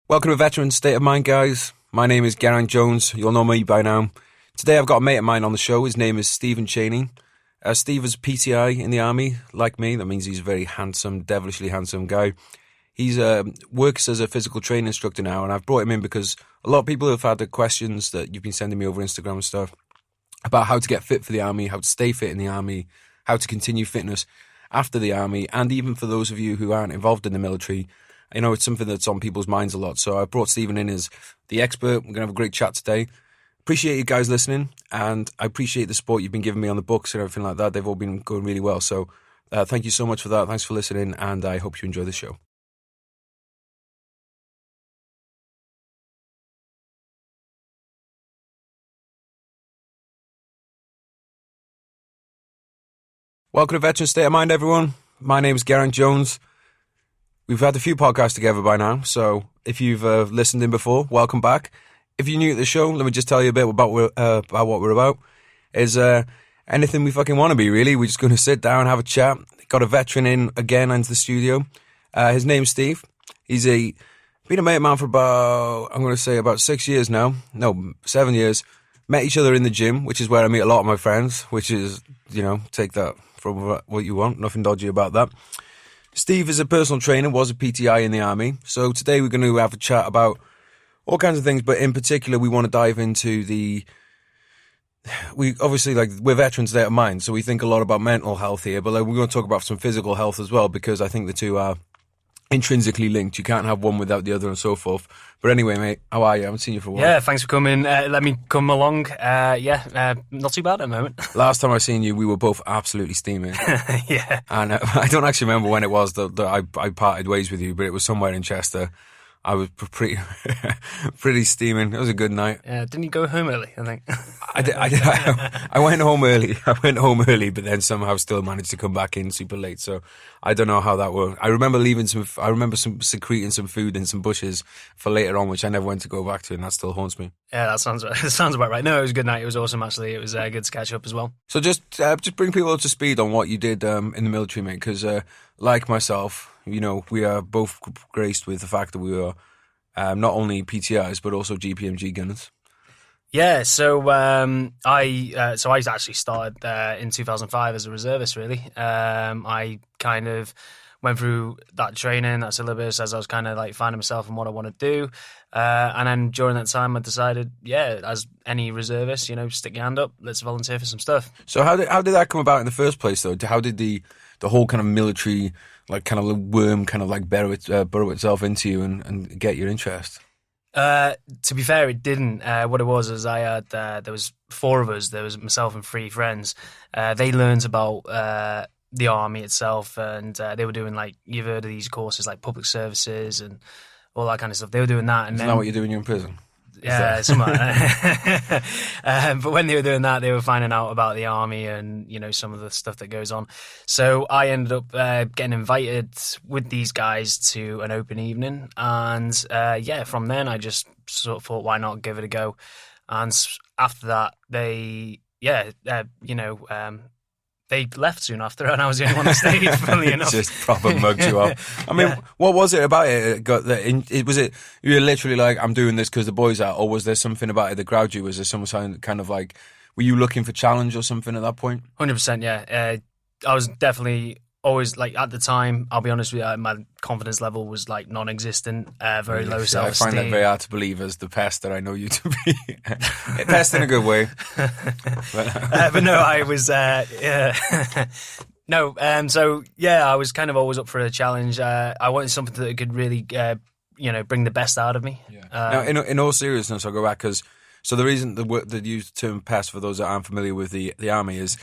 Welcome to Veteran State of Mind, guys. My name is Geraint Jones. You'll know me by now. Today I've got a mate of mine on the show. His name is Steven Chaney. Steve is a PTI in the Army, like me. That means he's a very handsome, devilishly handsome guy. He's works as a physical training instructor now, and I've brought him in because a lot of people have had the questions that you've been sending me over Instagram and stuff about how to get fit for the Army, how to stay fit in the Army, how to continue fitness after the Army, and even for those of you who aren't involved in the military. You know, it's something that's on people's minds a lot. So I brought Steven in as the expert. We're going to have a great chat today. Appreciate you guys listening, and I appreciate the support you've been giving me on the books and everything like that. They've all been going really well. So thank you so much for that. Thanks for listening, and I hope you enjoy the show. Welcome to Veteran State of Mind, everyone. My name is Geraint Jones. We've had a few podcasts together by now, so if you've listened in before, welcome back. If you're new to the show, let me just tell you a bit about what we're about. Is anything we fucking want to be, really. We're just going to sit down, have a chat. Got a veteran in again into the studio. His name's Steve. He's been a mate of mine for about 6 years now. No, 7 years. Met each other in the gym, which is where I meet a lot of my friends, which is, take that from what you want. Nothing dodgy about that. Steve is a personal trainer, was a PTI in the Army. So today we're going to have a chat about all kinds of things, but in particular we want to dive into we're Veteran State of Mind, so we think a lot about mental health here, but we're going to talk about some physical health as well, because I think the two are intrinsically linked. You can't have one without the other and so forth. But anyway, mate, how are you? I haven't seen you for a while. Yeah, thanks for coming. Let me come along. Not too bad at the moment. Last time I seen you, we were both absolutely steaming. Yeah. And I don't actually remember when it was that I parted ways with you, but it was somewhere in Chester. I was pretty steaming. It was a good night. Didn't you go home early, I think? I went home early. But then somehow still managed to come back in super late. So I don't know how that worked. I remember secreting some food in some bushes for later on, which I never went to go back to, and that still haunts me. Yeah, that sounds about right. No, it was a good night. It was awesome, actually. It was good to catch up as well. So just bring people up to speed on what you did in the military, mate, because like myself, we are both graced with the fact that we were not only PTIs but also GPMG gunners. Yeah, so I actually started in 2005 as a reservist. Really, I kind of went through that training, that syllabus, as I was kind of like finding myself and what I want to do. And then during that time, I decided, as any reservist, stick your hand up, let's volunteer for some stuff. So how did that come about in the first place, though? How did the whole kind of military, like kind of worm, kind of like burrow itself into you and get your interest? To be fair, it didn't. What it was is I had there was four of us. There was myself and three friends. They learned about the Army itself, and they were doing, like, you've heard of these courses like public services and all that kind of stuff. They were doing that, and Isn't that what you do when you're in prison? Yeah, something like that. But when they were doing that, they were finding out about the Army and, some of the stuff that goes on. So I ended up getting invited with these guys to an open evening. And, from then I just sort of thought, why not give it a go? And after that, they left soon after, and I was the only one that stayed, funnily enough. Just proper mugged you off. I mean, What was it about it? Was it you were literally like, I'm doing this because the boys are, or was there something about it that grabbed you? Was there some kind of like, were you looking for challenge or something at that point? 100%, yeah. I was definitely always, like, at the time, I'll be honest with you, my confidence level was like non-existent, very low self-esteem. I find that very hard to believe as the pest that I know you to be. Pest in a good way. But no, I was, so yeah, I was kind of always up for a challenge. I wanted something that could really, bring the best out of me. Yeah. Now, in all seriousness, I'll go back because. So the reason the use the term pest, for those that aren't familiar with the Army, is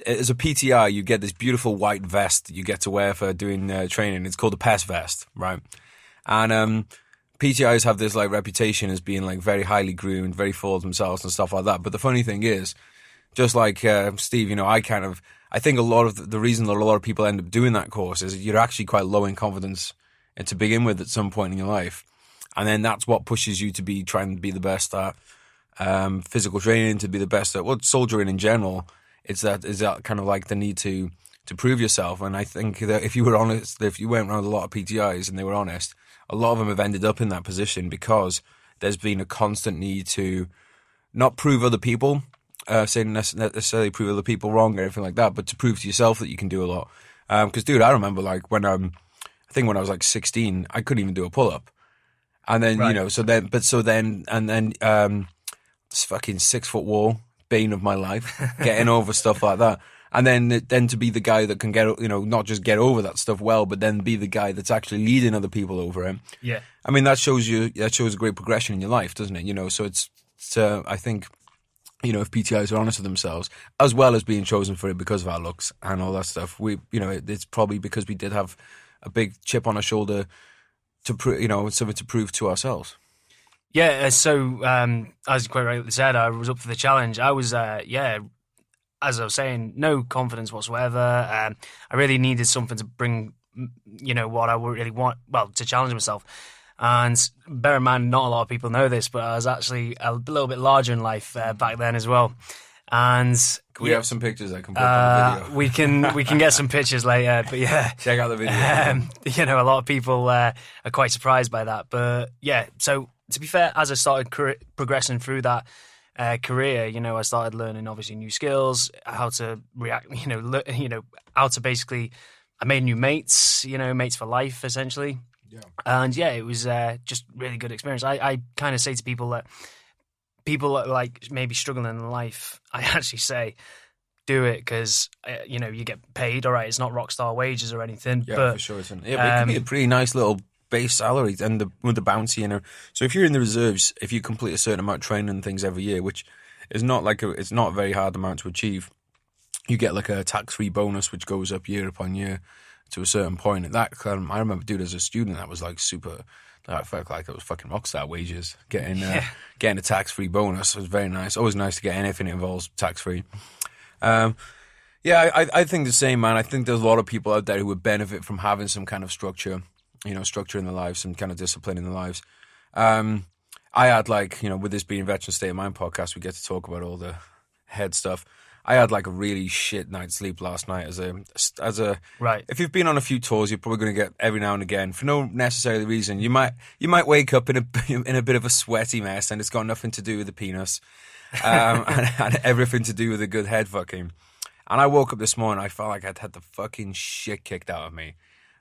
as a PTI you get this beautiful white vest that you get to wear for doing training. It's called a pest vest, right? And PTIs have this like reputation as being like very highly groomed, very full of themselves and stuff like that. But the funny thing is, just like Steve, I think a lot of the reason that a lot of people end up doing that course is you're actually quite low in confidence to begin with at some point in your life, and then that's what pushes you to trying to be the best at physical training, to be the best at soldiering in general. Is that kind of like the need to prove yourself. And I think that if you were honest, if you went around a lot of PTIs and they were honest, a lot of them have ended up in that position because there's been a constant need to not prove other people, saying necessarily prove other people wrong or anything like that, but to prove to yourself that you can do a lot. Because, dude, I remember like when I think when I was like 16, I couldn't even do a pull-up. And then, Right. you know, this fucking 6 foot wall, bane of my life, getting over stuff like that. And then to be the guy that can get, you know, not just get over that stuff well, but then be the guy that's actually leading other people over it. Yeah. I mean, that shows a great progression in your life, doesn't it? You know, so it's I think, you know, if PTIs are honest with themselves, as well as being chosen for it because of our looks and all that stuff, it's probably because we did have a big chip on our shoulder something to prove to ourselves. Yeah, so as you quite rightly said, I was up for the challenge. I was, as I was saying, no confidence whatsoever. I really needed something to bring, you know, what I really want, well, to challenge myself. And bear in mind, not a lot of people know this, but I was actually a little bit larger in life back then as well. And can we have some pictures I can put on the video? We can get some pictures later, but yeah, check out the video. You know, a lot of people are quite surprised by that, but yeah. So to be fair, as I started progressing through that career, you know, I started learning obviously new skills, how to react, how to basically. I made new mates, you know, mates for life essentially. Yeah. And yeah, it was just really good experience. I kind of say to people that people that like maybe struggling in life, I actually say, do it because you know, you get paid. All right, it's not rock star wages or anything. Yeah, but, for sure. But it can be a pretty nice little base salary and with the bounty in it. So if you're in the reserves, if you complete a certain amount of training and things every year, which is not it's not a very hard amount to achieve, you get like a tax-free bonus which goes up year upon year to a certain point. And that I remember, dude, as a student, that was like super. I felt like it was fucking rockstar wages. Getting a tax-free bonus was very nice. Always nice to get anything that involves tax-free. I think the same, man. I think there's a lot of people out there who would benefit from having some kind of structure, you know, structure in their lives, some kind of discipline in their lives. I had like, you know, with this being Veteran State of Mind podcast, we get to talk about all the head stuff. I had like a really shit night's sleep last night as a right. If you've been on a few tours, you're probably going to get every now and again for no necessary reason. You might wake up in a bit of a sweaty mess, and it's got nothing to do with the penis, and everything to do with a good head fucking. And I woke up this morning, I felt like I'd had the fucking shit kicked out of me.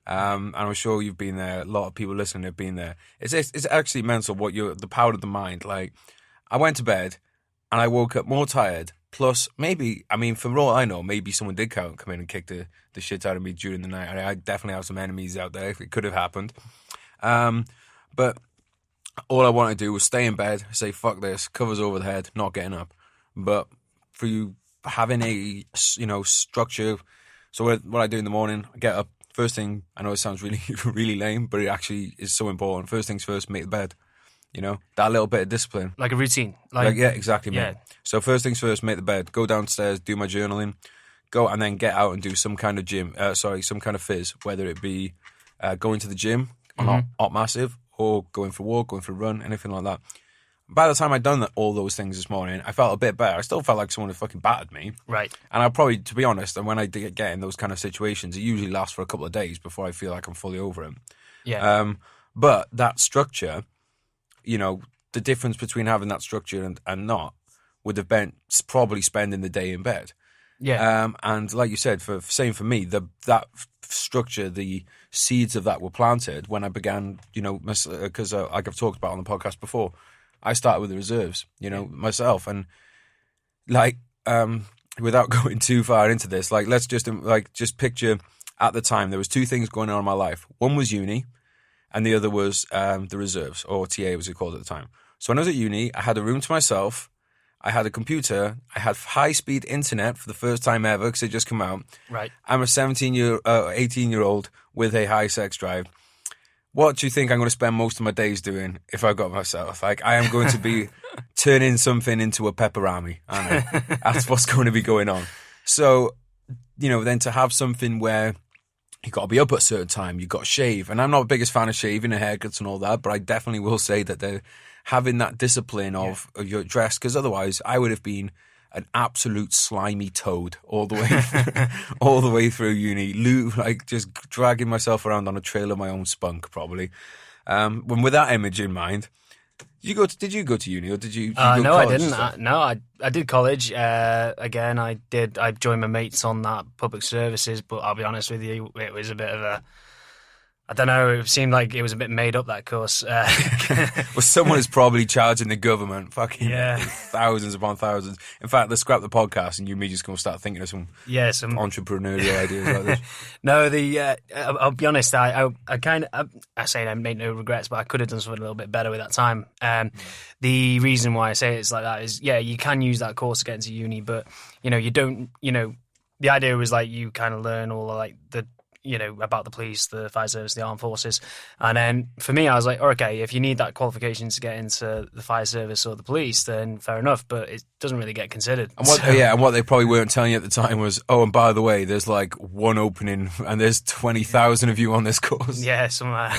And I'm sure you've been there. A lot of people listening have been there. It's actually mental the power of the mind. Like, I went to bed and I woke up more tired. Plus, maybe, I mean, for all I know, maybe someone did come in and kick the shit out of me during the night. I definitely have some enemies out there. It could have happened. But all I want to do was stay in bed, say, fuck this, covers over the head, not getting up. But for you having a, you know, structure. So what I do in the morning, I get up. First thing, I know it sounds really, really lame, but it actually is so important. First things first, make the bed. You know, that little bit of discipline. Like a routine. Yeah, exactly, mate. Yeah. So first things first, make the bed, go downstairs, do my journaling, go and then get out and do some kind of some kind of fizz, whether it be going to the gym on Op Massive or going for a walk, going for a run, anything like that. By the time I'd done all those things this morning, I felt a bit better. I still felt like someone had fucking battered me. Right. And I probably, to be honest, and when I get in those kind of situations, it usually lasts for a couple of days before I feel like I'm fully over it. Yeah. But that structure, you know, the difference between having that structure and not would have been probably spending the day in bed. Yeah. And like you said, same for me, that structure, the seeds of that were planted when I began, you know, because like I've talked about on the podcast before, I started with the reserves, you know, myself. And like, without going too far into this, like, let's just picture at the time, there was two things going on in my life. One was uni, and the other was the reserves, or TA was it called at the time. So when I was at uni, I had a room to myself, I had a computer, I had high-speed internet for the first time ever because it just come out. Right. I'm a 18-year-old with a high sex drive. What do you think I'm going to spend most of my days doing if I got myself? Like, I am going to be turning something into a pepperami. That's what's going to be going on. So, you know, then to have something where you got to be up at a certain time, you got to shave. And I'm not the biggest fan of shaving and haircuts and all that, but I definitely will say that they're having that discipline of your dress, because otherwise I would have been an absolute slimy toad all the way through uni, like just dragging myself around on a trail of my own spunk, probably. When with that image in mind, did you go to uni or did you go to No, college I and didn't. stuff? I did college. Again, I joined my mates on that public services, but I'll be honest with you, it was a bit of a, I don't know, it seemed like it was a bit made up, that course. Well, someone is probably charging the government fucking Yeah. thousands upon thousands. In fact, let's scrap the podcast and you and me just going to start thinking of some Some entrepreneurial ideas like this. No, I'll be honest. I say I made no regrets, but I could have done something a little bit better with that time. The reason why I say it's like that is, you can use that course to get into uni, but you don't. The idea was like you kind of learn all like the about the police, the fire service, the armed forces, and then for me, I was like, okay, if you need that qualification to get into the fire service or the police, then fair enough, but it doesn't really get considered. And what they probably weren't telling you at the time was, oh, and by the way, there's like one opening and there's 20,000 of you on this course. Yeah, somewhere.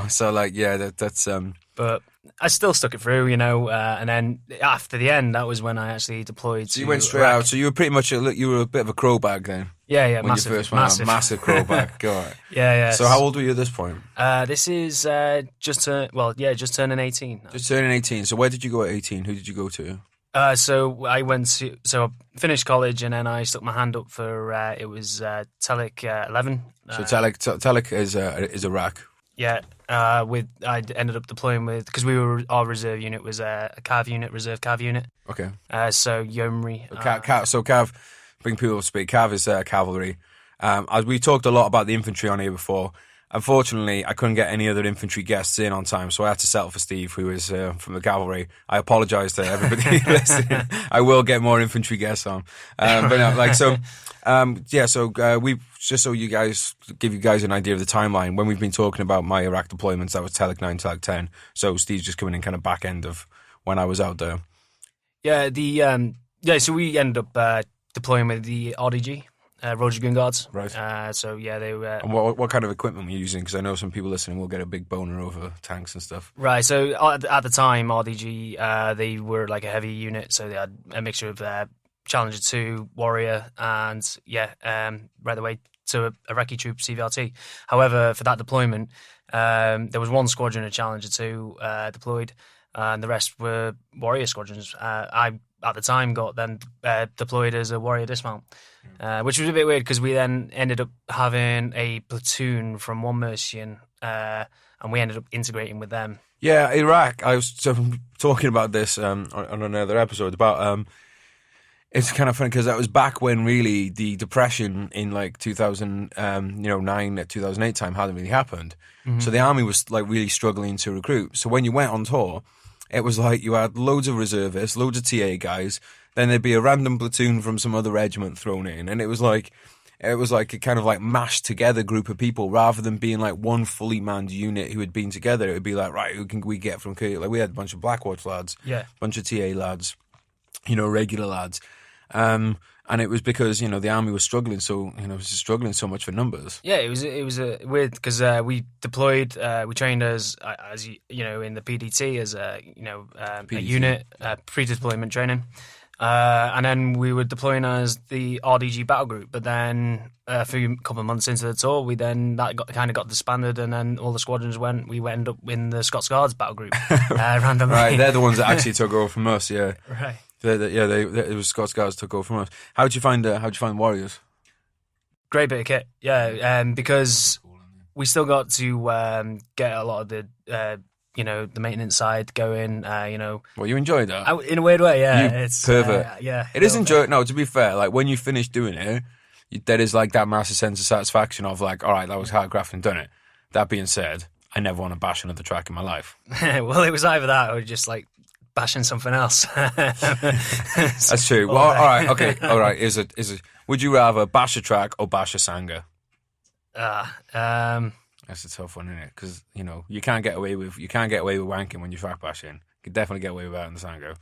So like, that's. But I still stuck it through, and then after the end, that was when I actually deployed. So you went straight out. So you were pretty much you were a bit of a crowbag then. Yeah, when massive, you first went massive. out, massive crowbag. Go on. Yeah. So how old were you at this point? This is just turning 18. Just turning 18. So where did you go at 18? Who did you go to? So I finished college and then I stuck my hand up for it was Telic 11. So Telic is Iraq. Yeah, I ended up deploying with, because our reserve unit was a Cav unit, reserve Cav unit. Okay. So Yeomanry. So Cav, bring people up to speed. Cav is Cavalry. As we talked a lot about the infantry on here before. Unfortunately, I couldn't get any other infantry guests in on time, so I had to settle for Steve, who is from the Cavalry. I apologise to everybody listening. I will get more infantry guests on. We just so you guys give you guys an idea of the timeline. When we've been talking about my Iraq deployments, that was Telic 9, Telic 10. So Steve's just coming in kind of back end of when I was out there. Yeah, so we ended up deploying with the RDG. Roger Gun Guards. Right. They were. And what kind of equipment were you using? Because I know some people listening will get a big boner over tanks and stuff. Right. So at the time, RDG, they were like a heavy unit. So they had a mixture of Challenger 2, Warrior, and right the way to a Iraqi troop CVRT. However, for that deployment, there was one squadron of Challenger 2 deployed, and the rest were Warrior squadrons. I at the time got then deployed as a Warrior dismount. Which was a bit weird because we then ended up having a platoon from one Mercian and we ended up integrating with them. Yeah, Iraq. I was talking about this on another episode about. It's kind of funny because that was back when really the depression in like 2009, 2008 time hadn't really happened. Mm-hmm. So the army was like really struggling to recruit. So when you went on tour, it was like you had loads of reservists, loads of TA guys. Then there'd be a random platoon from some other regiment thrown in, and it was like a kind of like mashed together group of people rather than being like one fully manned unit who had been together. It would be like, right, who can we get from Kirk? Like we had a bunch of Blackwatch lads, a bunch of TA lads, regular lads, and it was because the army was struggling, so was struggling so much for numbers. Yeah, it was weird because we deployed, we trained as in the PDT as a unit, pre-deployment training. And then we were deploying as the RDG battle group, but then a couple of months into the tour, that got disbanded, and then all the squadrons we ended up in the Scots Guards battle group randomly. Right, they're the ones that actually took over from us. Yeah, right. It was Scots Guards took over from us. How'd you find Warriors? Great bit of kit, because we still got to get a lot of the. The maintenance side going, Well, you enjoyed that? In a weird way, yeah. It's pervert. It is enjoyable. No, to be fair, like when you finish doing it, there is like that massive sense of satisfaction of like, all right, that was hard graft and done it. That being said, I never want to bash another track in my life. Well, it was either that or just like bashing something else. That's true. Well, all right, okay, all right. Is it? Would you rather bash a track or bash a Sangha? That's a tough one, isn't it? Because you can't get away with wanking when you're track bashing. You can definitely get away with that in the Sangha.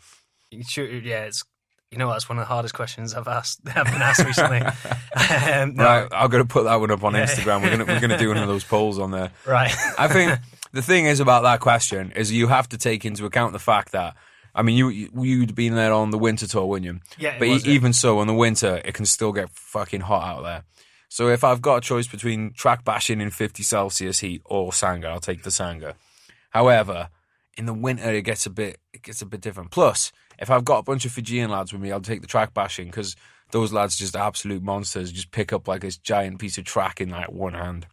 Yeah, it's that's one of the hardest questions I've been asked recently. No. Right, I'm going to put that one up on Instagram. We're gonna do one of those polls on there. Right. I think the thing is about that question is you have to take into account the fact that you'd been there on the winter tour, wouldn't you? Yeah. But even so, on the winter, it can still get fucking hot out there. So if I've got a choice between track bashing in 50 Celsius heat or Sangha, I'll take the Sangha. However, in the winter it gets a bit different. Plus, if I've got a bunch of Fijian lads with me, I'll take the track bashing because those lads are just absolute monsters. Just pick up like this giant piece of track in like one hand.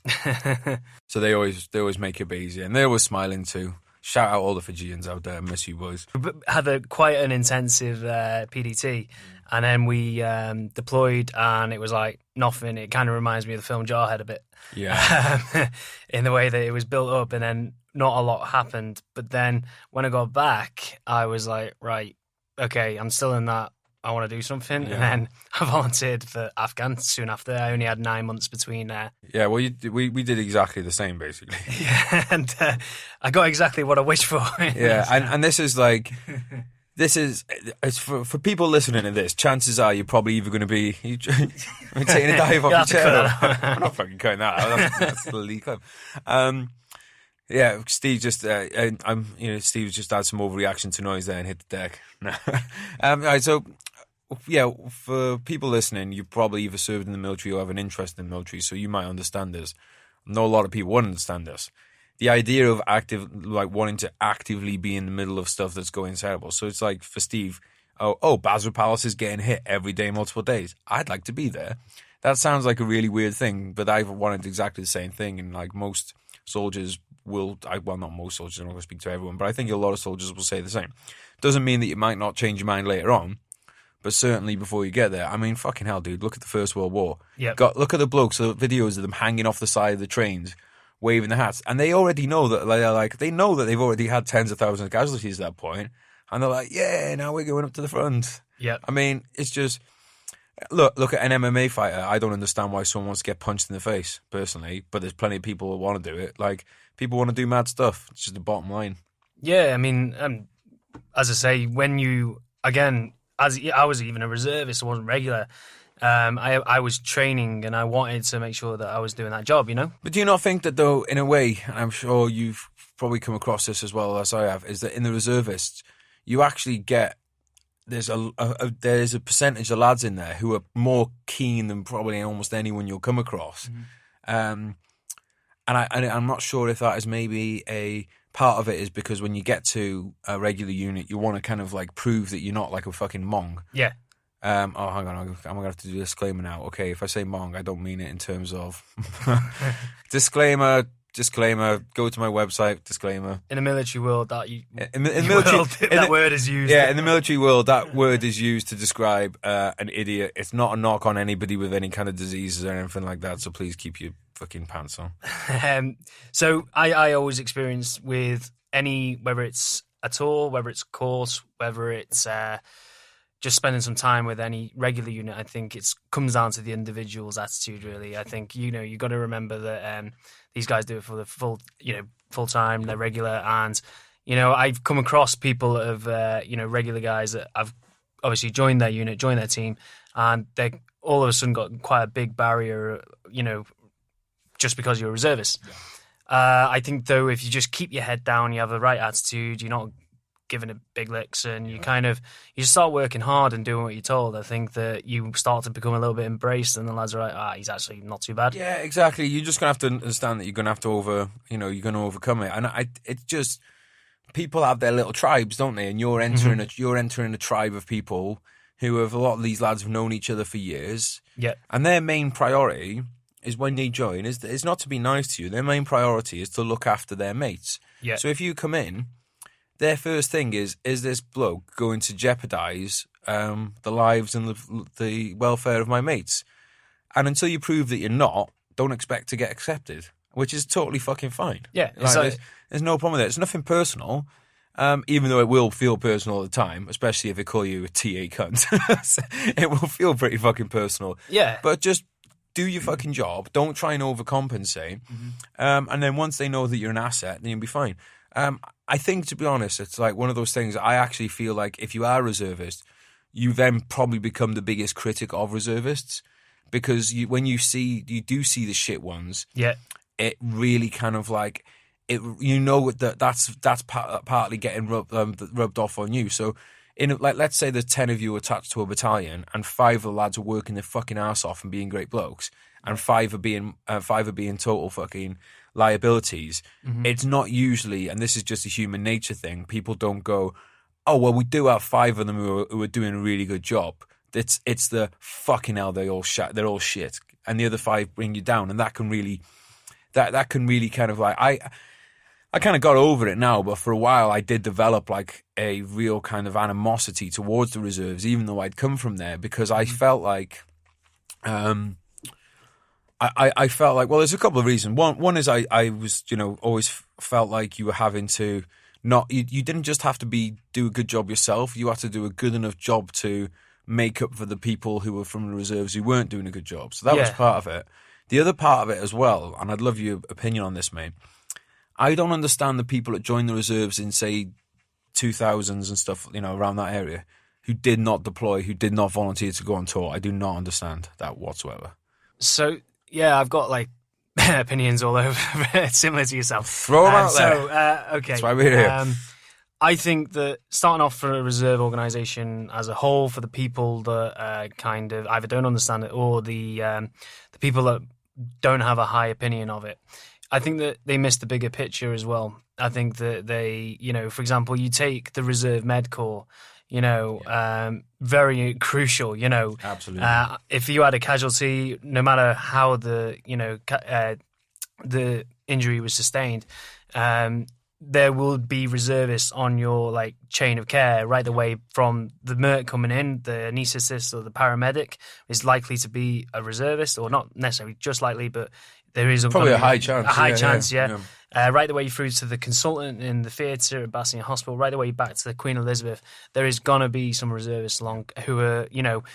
So they always make it a bit easier, and they were smiling too. Shout out all the Fijians out there. Miss you, boys. We had quite an intensive PDT, and then we deployed, and it was like nothing. It kind of reminds me of the film Jarhead a bit. Yeah. In the way that it was built up, and then not a lot happened. But then when I got back, I was like, right, okay, I'm still in that. I want to do something. Yeah. And then I volunteered for Afghan soon after. I only had 9 months between there. Yeah, well, we did exactly the same, basically. Yeah, and I got exactly what I wished for. Yeah, and this is like, it's for people listening to this, chances are you're probably either going to be taking a dive off your chair. I'm not fucking cutting that out. That's the leak clip. Yeah, Steve just, Steve's just had some overreaction to noise there and hit the deck. All right, so, yeah, for people listening, you've probably either served in the military or have an interest in the military, so you might understand this. I know a lot of people won't understand this. The idea of wanting to actively be in the middle of stuff that's going terrible. So it's like for Steve, Basra Palace is getting hit every day, multiple days. I'd like to be there. That sounds like a really weird thing, but I've wanted exactly the same thing, and like most soldiers not most soldiers, I'm not going to speak to everyone, but I think a lot of soldiers will say the same. Doesn't mean that you might not change your mind later on, but certainly before you get there. I mean, fucking hell, dude, look at the First World War. Yep. Look at the blokes, the videos of them hanging off the side of the trains, waving their hats, and they already know that they know that they've already had tens of thousands of casualties at that point, and they're like, yeah, now we're going up to the front. Yeah. I mean, it's just, look at an MMA fighter. I don't understand why someone wants to get punched in the face, personally, but there's plenty of people who want to do it. Like, people want to do mad stuff. It's just the bottom line. Yeah, I mean, as I say, when you, again, as I was even a reservist, I wasn't regular. I was training, and I wanted to make sure that I was doing that job, you know? But do you not think that, though, in a way, and I'm sure you've probably come across this as well as I have, is that in the reservists, you actually get, there's a percentage of lads in there who are more keen than probably almost anyone you'll come across. Mm-hmm. And I'm not sure if that is maybe a part of it is because when you get to a regular unit, you want to kind of like prove that you're not like a fucking Mong. Yeah. Hang on, I'm going to have to do a disclaimer now. Okay, if I say Mong, I don't mean it in terms of... Disclaimer, go to my website, disclaimer. In the military world, that word is used. Yeah, in the military world, that word is used to describe an idiot. It's not a knock on anybody with any kind of diseases or anything like that, so please keep your fucking pants on. So I always experience with whether it's a tour, whether it's a course, whether it's just spending some time with any regular unit, I think it comes down to the individual's attitude, really. I think, you got to remember that these guys do it for the full time, they're regular. And, I've come across people that have, regular guys that have obviously joined their unit, joined their team, and they all of a sudden got quite a big barrier, just because you're a reservist. Yeah. I think, though, if you just keep your head down, you have the right attitude, you're not giving it big licks, and you just start working hard and doing what you're told, I think that you start to become a little bit embraced, and the lads are like, he's actually not too bad. Yeah, exactly. You're just going to have to understand that you're going to have to you're going to overcome it. And it's just, people have their little tribes, don't they? And you're entering a tribe of people who have, a lot of these lads have known each other for years. Yeah. And their main priority is when they join is not to be nice to you. Their main priority is to look after their mates. Yeah. So if you come in, their first thing is this bloke going to jeopardise the lives and the welfare of my mates? And until you prove that you're not, don't expect to get accepted, which is totally fuking fine. Yeah. There's no problem with it. It's nothing personal, even though it will feel personal at the time, especially if they call you a TA cunt. It will feel pretty fucking personal. Yeah. But just do your fucking job. Don't try and overcompensate. Mm-hmm. And then once they know that you're an asset, then you'll be fine. I think, to be honest, it's like one of those things. I actually feel like if you are a reservist, you then probably become the biggest critic of reservists, because when you do see the shit ones, yeah, it really kind of like it. That's partly getting rubbed off on you. So, let's say there's 10 of you attached to a battalion, and 5 of the lads are working their fucking ass off and being great blokes, and 5 are being total fucking liabilities, it's not usually, and this is just a human nature thing, people don't go, oh, well, we do have 5 of them who are doing a really good job. It's the fucking hell, they're all shit. And the other 5 bring you down. And that can really kind of like, I kind of got over it now, but for a while I did develop like a real kind of animosity towards the reserves, even though I'd come from there, because I felt like, I felt like, well, there's a couple of reasons. One is I was, always felt like you were having to you didn't just have to do a good job yourself. You had to do a good enough job to make up for the people who were from the reserves who weren't doing a good job. So that was part of it. The other part of it as well, and I'd love your opinion on this, mate. I don't understand the people that joined the reserves in, say, 2000s and stuff, around that area, who did not deploy, who did not volunteer to go on tour. I do not understand that whatsoever. So, yeah, I've got, like, opinions all over, similar to yourself. Throw them out there. Okay. That's why we're here. I think that starting off for a reserve organisation as a whole, for the people that kind of either don't understand it or the people that don't have a high opinion of it, I think that they miss the bigger picture as well. I think that they, for example, you take the Reserve Med Corps, very crucial, Absolutely. If you had a casualty, no matter how the injury was sustained, there will be reservists on your chain of care right the way from the MERT coming in. The anaesthetist or the paramedic is likely to be a reservist, or not necessarily just likely, but there is probably a high chance. Right the way through to the consultant in the theatre at Bastion Hospital, right the way back to the Queen Elizabeth. There is going to be some reservists along who are,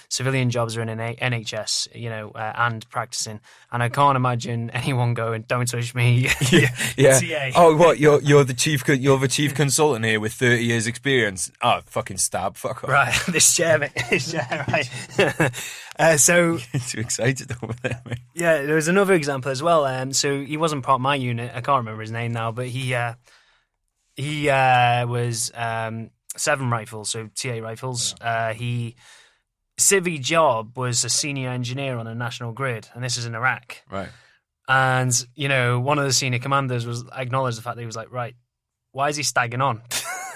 civilian jobs are in an NHS, and practicing. And I can't imagine anyone going, "Don't touch me." Yeah. TA. Oh, what? You're the chief consultant here with 30 years experience. Oh, fucking stab. Fuck off. Right, this chair, mate. This chair, right. So too excited over there, mate. Yeah, there was another example as well. So he wasn't part of my unit. I can't remember his name now, but he was 7 rifles, so TA rifles. He civvy job was a senior engineer on a national grid, and this is in Iraq. Right. And one of the senior commanders was acknowledged the fact that he was like, right, why is he stagging on?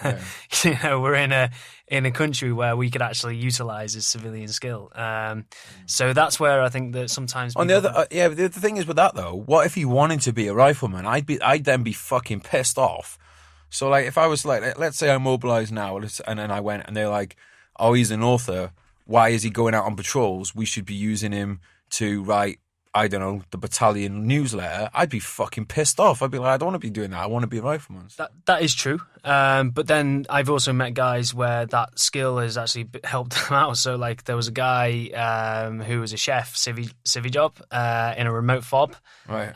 Yeah. We're in a country where we could actually utilize his civilian skill. So that's where I think that sometimes on the other, the thing is with that though, what if he wanted to be a rifleman? I'd then be fucking pissed off. So if I was let's say I mobilise now, and then I went and they're like, oh, he's an author. Why is he going out on patrols? We should be using him to write, I don't know, the battalion newsletter. I'd be fucking pissed off. I'd be like, I don't want to be doing that. I want to be a rifleman. That is true. But then I've also met guys where that skill has actually helped them out. So there was a guy who was a chef, civvy job, in a remote fob. Right.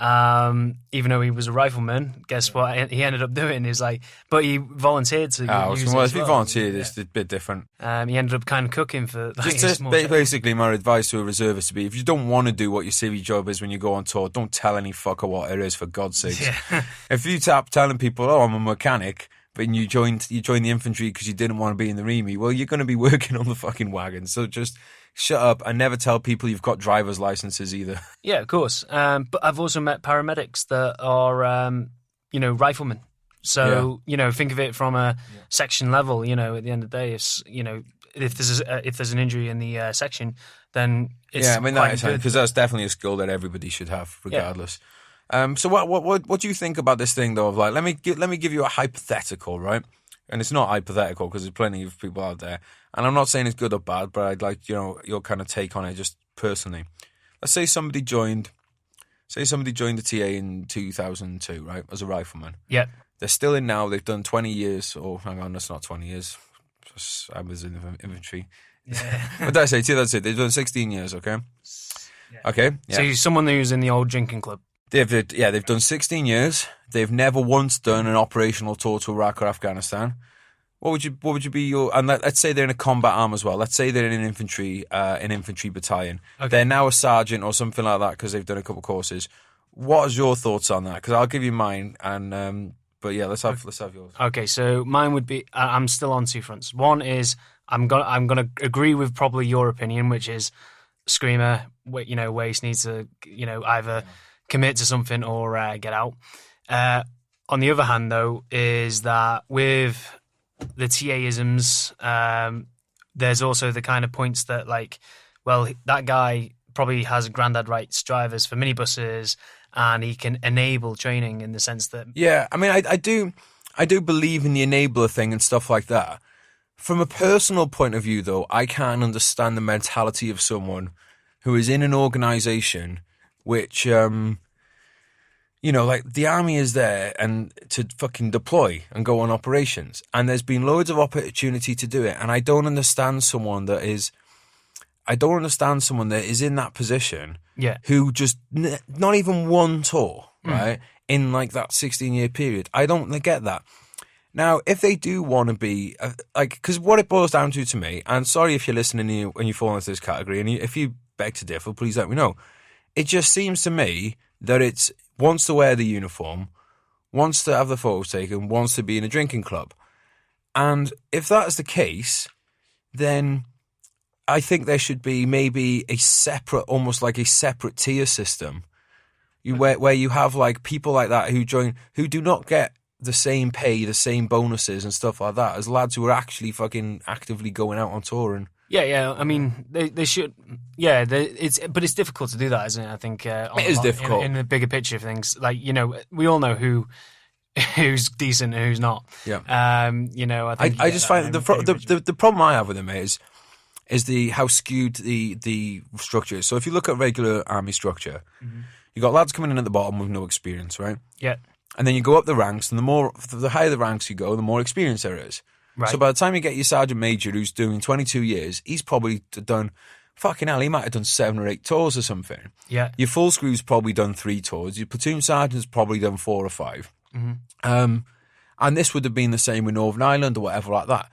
Even though he was a rifleman, guess what he ended up doing is but he volunteered to use it if he volunteered, it's a bit different. He ended up kind of cooking for basically my advice to a reservist to be, if you don't want to do what your civvy job is when you go on tour, don't tell any fucker what it is, for God's sake. Yeah. If you telling people, oh, I'm a mechanic, but you joined the infantry because you didn't want to be in the REME, well, you're going to be working on the fucking wagon. So just shut up and never tell people you've got driver's licenses either. Yeah, of course. But I've also met paramedics that are, riflemen. So, think of it from a section level, at the end of the day, if there's an injury in the section, then it's that is because that's definitely a skill that everybody should have, regardless. Yeah. So what do you think about this thing though? Of let me give you a hypothetical, right? And it's not hypothetical because there's plenty of people out there, and I'm not saying it's good or bad, but I'd like your kind of take on it just personally. Let's say somebody joined the TA in 2002, right, as a rifleman. Yeah. They're still in now. They've done 20 years. Oh, hang on, that's not 20 years. I was in the infantry. Yeah. What did I say? That's it. They've done 16 years, okay? Yeah. Okay. Yeah. So he's someone who's in the old drinking club. They've done 16 years. They've never once done an operational tour to Iraq or Afghanistan. What would you be your, and let's say they're in a combat arm as well. Let's say they're in an infantry battalion. Okay. They're now a sergeant or something like that because they've done a couple of courses. What is your thoughts on that? Because I'll give you mine, and but yeah, let's have yours. Okay, so mine would be, I'm still on 2 fronts. One is I'm gonna agree with probably your opinion, which is screamer. Waste needs to either commit to something or get out. On the other hand, though, is that with the TA-isms, there's also the kind of points that, like, well, that guy probably has granddad rights drivers for minibuses, and he can enable training in the sense that... Yeah, I mean, I do believe in the enabler thing and stuff like that. From a personal point of view, though, I can't understand the mentality of someone who is in an organisation which... like the army is there and to fucking deploy and go on operations, and there's been loads of opportunity to do it. And I don't understand someone that is in that position, who just not even one tour, right, in like that 16-year period. I don't get that. Now, if they do want to be because what it boils down to me, and sorry if you're listening and you fall into this category, and if you beg to differ, please let me know. It just seems to me that it's wants to wear the uniform, wants to have the photos taken, wants to be in a drinking club. And if that is the case, then I think there should be maybe a separate, almost like a separate tier system, where you have like people like that who join, who do not get the same pay, the same bonuses and stuff like that as lads who are actually fucking actively going out on tour. And yeah. I mean, they should. Yeah, but it's difficult to do that, isn't it? I think it is difficult in the bigger picture of things. Like, we all know who's decent and who's not. Yeah. I think I just find the problem I have with them is how skewed the structure is. So if you look at regular army structure, you got lads coming in at the bottom with no experience, right? Yeah. And then you go up the ranks, and the higher the ranks you go, the more experience there is. Right. So by the time you get your sergeant major who's doing 22 years, he's probably done, fucking hell, he might have done 7 or 8 tours or something. Yeah. Your full screw's probably done 3 tours. Your platoon sergeant's probably done 4 or 5. And this would have been the same with Northern Ireland or whatever like that.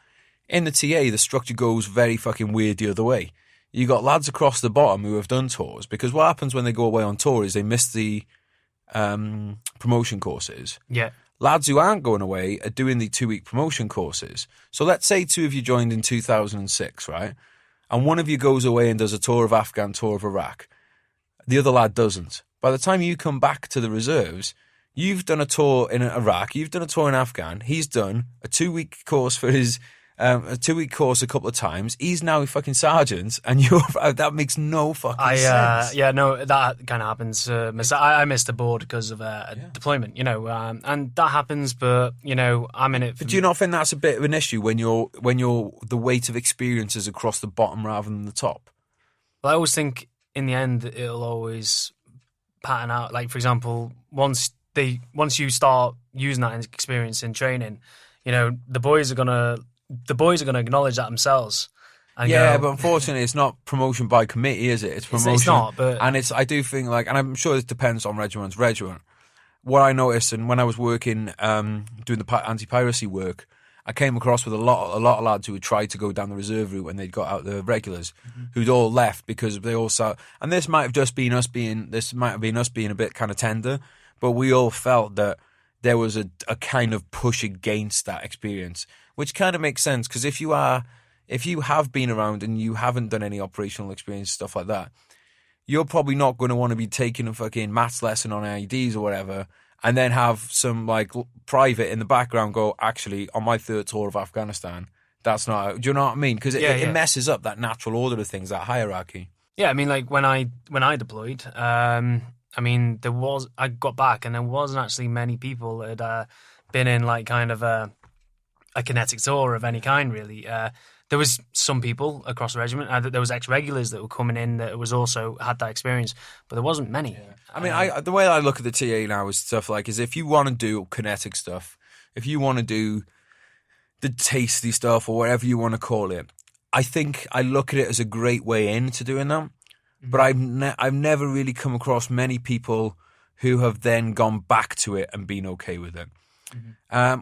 In the TA, the structure goes very fucking weird the other way. You got lads across the bottom who have done tours, because what happens when they go away on tour is they miss the promotion courses. Yeah. Lads who aren't going away are doing the 2-week promotion courses. So let's say 2 of you joined in 2006, right? And one of you goes away and does a tour of Afghan, tour of Iraq. The other lad doesn't. By the time you come back to the reserves, you've done a tour in Iraq, you've done a tour in Afghan, he's done a 2-week course for his... a 2-week course a couple of times. He's now a fucking sergeant, and that makes no fucking sense. Yeah, no, that kind of happens. I missed a board because of a deployment, and that happens. But I'm in it. But do you not think that's a bit of an issue when you're the weight of experience is across the bottom rather than the top? Well, I always think in the end it'll always pattern out. Like, for example, once you start using that experience in training, the boys are gonna acknowledge that themselves. And but unfortunately, it's not promotion by committee, is it? It's promotion. It's not, but... And I do think, and I'm sure it depends on regiment. What I noticed, and when I was working, doing the anti-piracy work, I came across with a lot of lads who had tried to go down the reserve route when they'd got out the regulars, who'd all left because they all saw... And this might have been us being a bit kind of tender, but we all felt that there was a kind of push against that experience, which kind of makes sense, because if you have been around and you haven't done any operational experience, stuff like that, you're probably not going to want to be taking a fucking maths lesson on IEDs or whatever, and then have some private in the background go, actually, on my 3rd tour of Afghanistan, that's not... Do you know what I mean? Because it messes up that natural order of things, that hierarchy. Yeah, I mean, like when I deployed, I got back and there wasn't actually many people that had been in kind of a kinetic tour of any kind, really. There was some people across the regiment. There was ex-regulars that were coming in that was also had that experience, but there wasn't many. Yeah. I mean, the way I look at the TA now is stuff is if you want to do kinetic stuff, if you want to do the tasty stuff or whatever you want to call it, I think I look at it as a great way into doing that. But I've never really come across many people who have then gone back to it and been okay with it.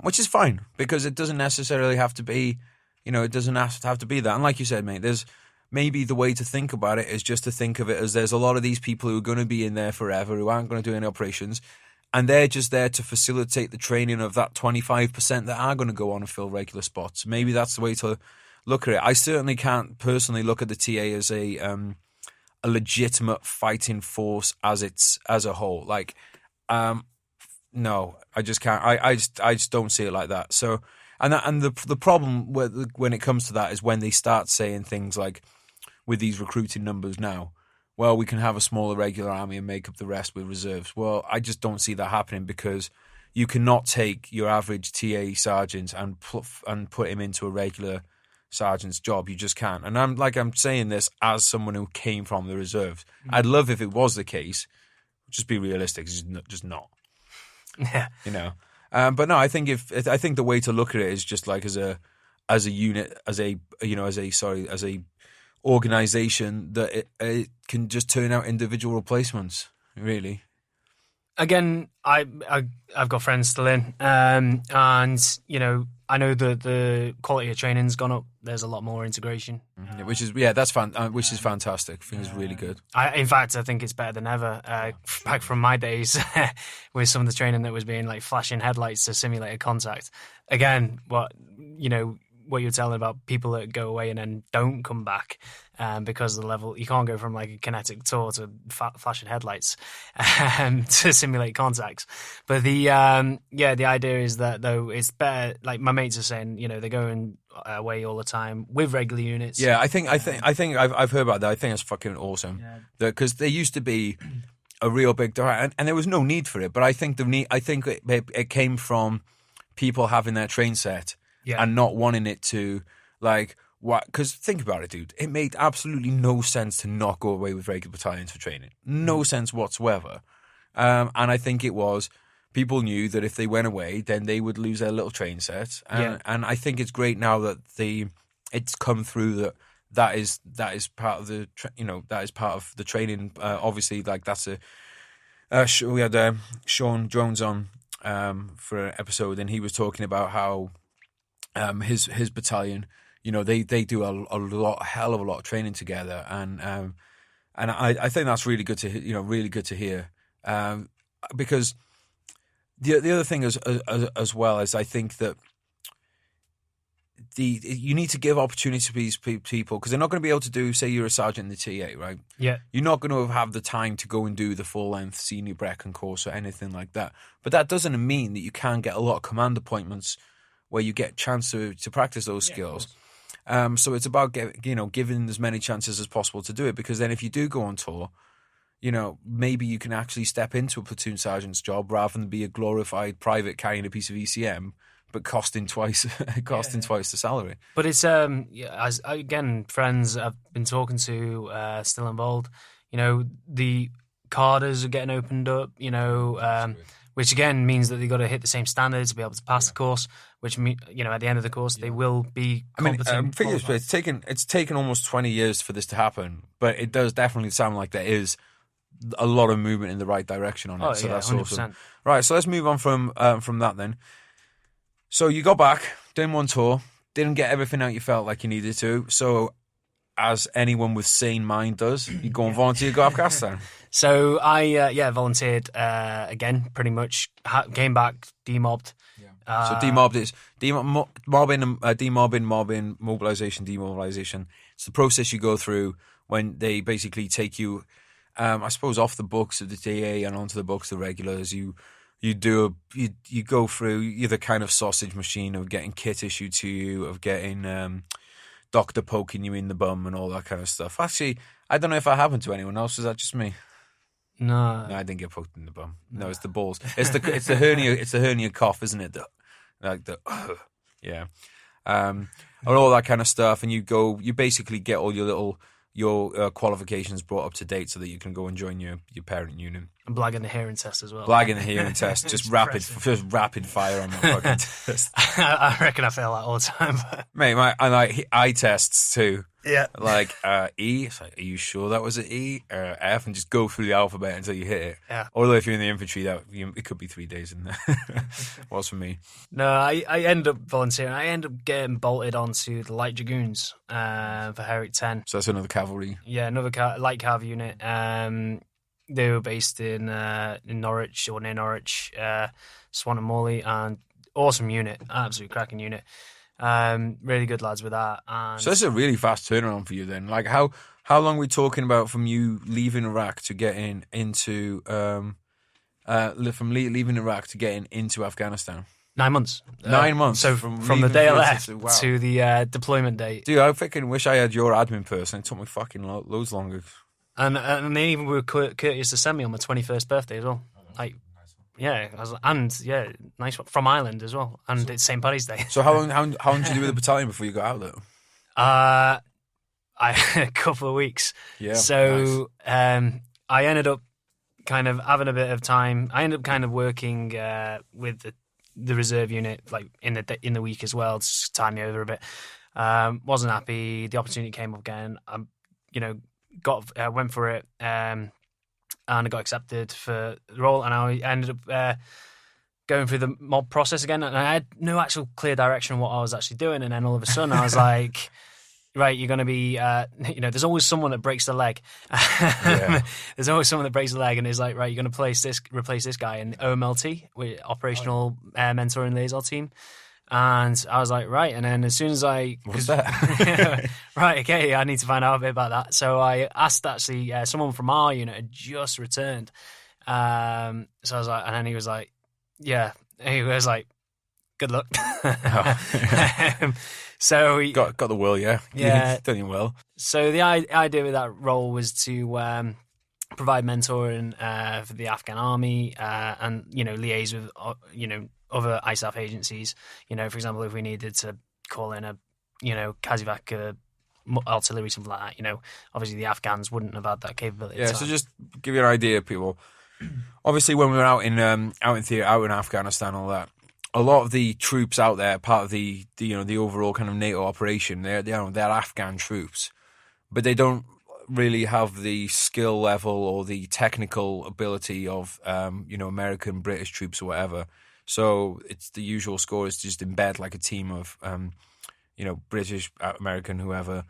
Which is fine, because it doesn't necessarily have to be, it doesn't have to be that. And like you said, mate, there's maybe the way to think about it is just to think of it as there's a lot of these people who are going to be in there forever, who aren't going to do any operations, and they're just there to facilitate the training of that 25% that are going to go on and fill regular spots. Maybe that's the way to look at it. I certainly can't personally look at the TA as a a legitimate fighting force as a whole. Like, no, I just can't. I just don't see it like that. So, and the problem when it comes to that is when they start saying things like, with these recruiting numbers now, well, we can have a smaller regular army and make up the rest with reserves. Well, I just don't see that happening, because you cannot take your average TA sergeant and put him into a regular sergeant's job. You just can't. And I'm saying this as someone who came from the reserves. I'd love if it was the case. Just be realistic. It's just not. Yeah. You know. But no, I think the way to look at it is just like as a unit, as a organization, that it can just turn out individual replacements, really. Again, I've got friends still in, and you know, I know that the quality of training's gone up. There's a lot more integration, which is which is fantastic. I think it's really good. In fact, I think it's better than ever. Back from my days, with some of the training that was being like flashing headlights to simulate a contact. Again, what you're telling about people that go away and then don't come back because of the level. You can't go from like a kinetic tour to flashing headlights to simulate contacts. But the idea is that though it's better. Like my mates are saying, you know, they're going away all the time with regular units. Yeah, I think I've heard about that. I think it's fucking awesome. Because there used to be a real big and there was no need for it. But I think it came from people having their train set. Yeah. And not wanting it to, like, what? Because think about it, dude. It made absolutely no sense to not go away with regular battalions for training. No sense whatsoever. And I think it was, people knew that if they went away, then they would lose their little train set. And I think it's great now that it's come through that is part of the that is part of the training. Obviously, like that's we had Sean Jones on for an episode, and he was talking about how. His battalion, you know, they do a hell of a lot of training together, and I think that's really good to hear, because the other thing as well is I think that you need to give opportunity to these people, because they're not going to be able to do, say you're a sergeant in the TA, right? Yeah. You're not going to have the time to go and do the full-length senior Brecken course or anything like that. But that doesn't mean that you can't get a lot of command appointments where you get a chance to practice those skills. So it's about giving as many chances as possible to do it, because then if you do go on tour, you know, maybe you can actually step into a platoon sergeant's job rather than be a glorified private carrying a piece of ECM, but costing twice the salary. But it's as again, friends I've been talking to still involved. You know, the cadres are getting opened up. You know. Which again means that they've got to hit the same standards to be able to pass the course. Which at the end of the course they will be competent. It's taken almost 20 years for this to happen, but it does definitely sound like there is a lot of movement in the right direction on it. So that's 100%. Awesome. Right, so let's move on from that then. So you got back, did one tour, didn't get everything out you felt like you needed to. So, as anyone with sane mind does, you go and volunteer to go to Afghanistan. So I volunteered again, pretty much. Came back, demobbed. Yeah. So demobbed is demobbing, mobilization, demobilization. It's the process you go through when they basically take you, I suppose, off the books of the TA and onto the books of the regulars. You go through the kind of sausage machine of getting kit issued to you, of getting doctor poking you in the bum and all that kind of stuff. Actually, I don't know if that happened to anyone else. Was that just me? No, I didn't get poked in the bum. No, it's the balls. It's the hernia. It's the hernia cough, isn't it? Yeah, and all that kind of stuff. And you basically get all your qualifications brought up to date so that you can go and join your parent unit. And blagging the hearing test as well. Blagging the hearing test, just rapid fire on that fucking test. I reckon I fail that all the time. Mate, I like eye tests too. Yeah. Like E, it's like, are you sure that was an E or F? And just go through the alphabet until you hit it. Yeah. Although if you're in the infantry, it could be 3 days in there. Was for me. No, I end up volunteering. I end up getting bolted onto the Light Dragoons for Herrick 10. So that's another cavalry. Yeah, another light cav unit. They were based in Norwich, or near Norwich, Swan and Morley, and awesome unit, absolutely cracking unit. Really good lads with that. And So this is a really fast turnaround for you then. Like how long are we talking about from you leaving Iraq to getting into leaving Iraq to getting into Afghanistan? 9 months. 9 months. So from the day I left to the deployment date. Dude, I fucking wish I had your admin person. It took me fucking loads longer. And they even were courteous to send me on my 21st birthday as well. Like, yeah, nice one. From Ireland as well, and it's St. Paddy's Day. So how long did you do with the battalion before you got out though? A couple of weeks. Yeah. So I ended up kind of having a bit of time. I ended up kind of working with the reserve unit, like in the week as well, to time me over a bit. Wasn't happy. The opportunity came up again. Went for it. And I got accepted for the role, and I ended up going through the mob process again, and I had no actual clear direction on what I was actually doing, and then all of a sudden I was like, right, you're going to be, there's always someone that breaks the leg. Yeah. There's always someone that breaks the leg, and it's like, right, you're going to replace this guy in OMLT, Operational Mentoring Liaison Team. And I was like, right. And then as soon as What's that? right, okay, I need to find out a bit about that. So I asked actually someone from our unit had just returned. So I was like, and then he was like, yeah. He was like, good luck. So he got the will, yeah. Yeah. Done you well. So the idea with that role was to provide mentoring for the Afghan Army and, liaise with, other ISAF agencies. For example, if we needed to call in a, Kazivac artillery, something like that, obviously the Afghans wouldn't have had that capability. Yeah, so just give you an idea, people. Obviously, when we were out in Afghanistan, all that, a lot of the troops out there, part of the overall kind of NATO operation, they're Afghan troops, but they don't really have the skill level or the technical ability of American, British troops or whatever. So it's the usual score is to just embed like a team of British, American, whoever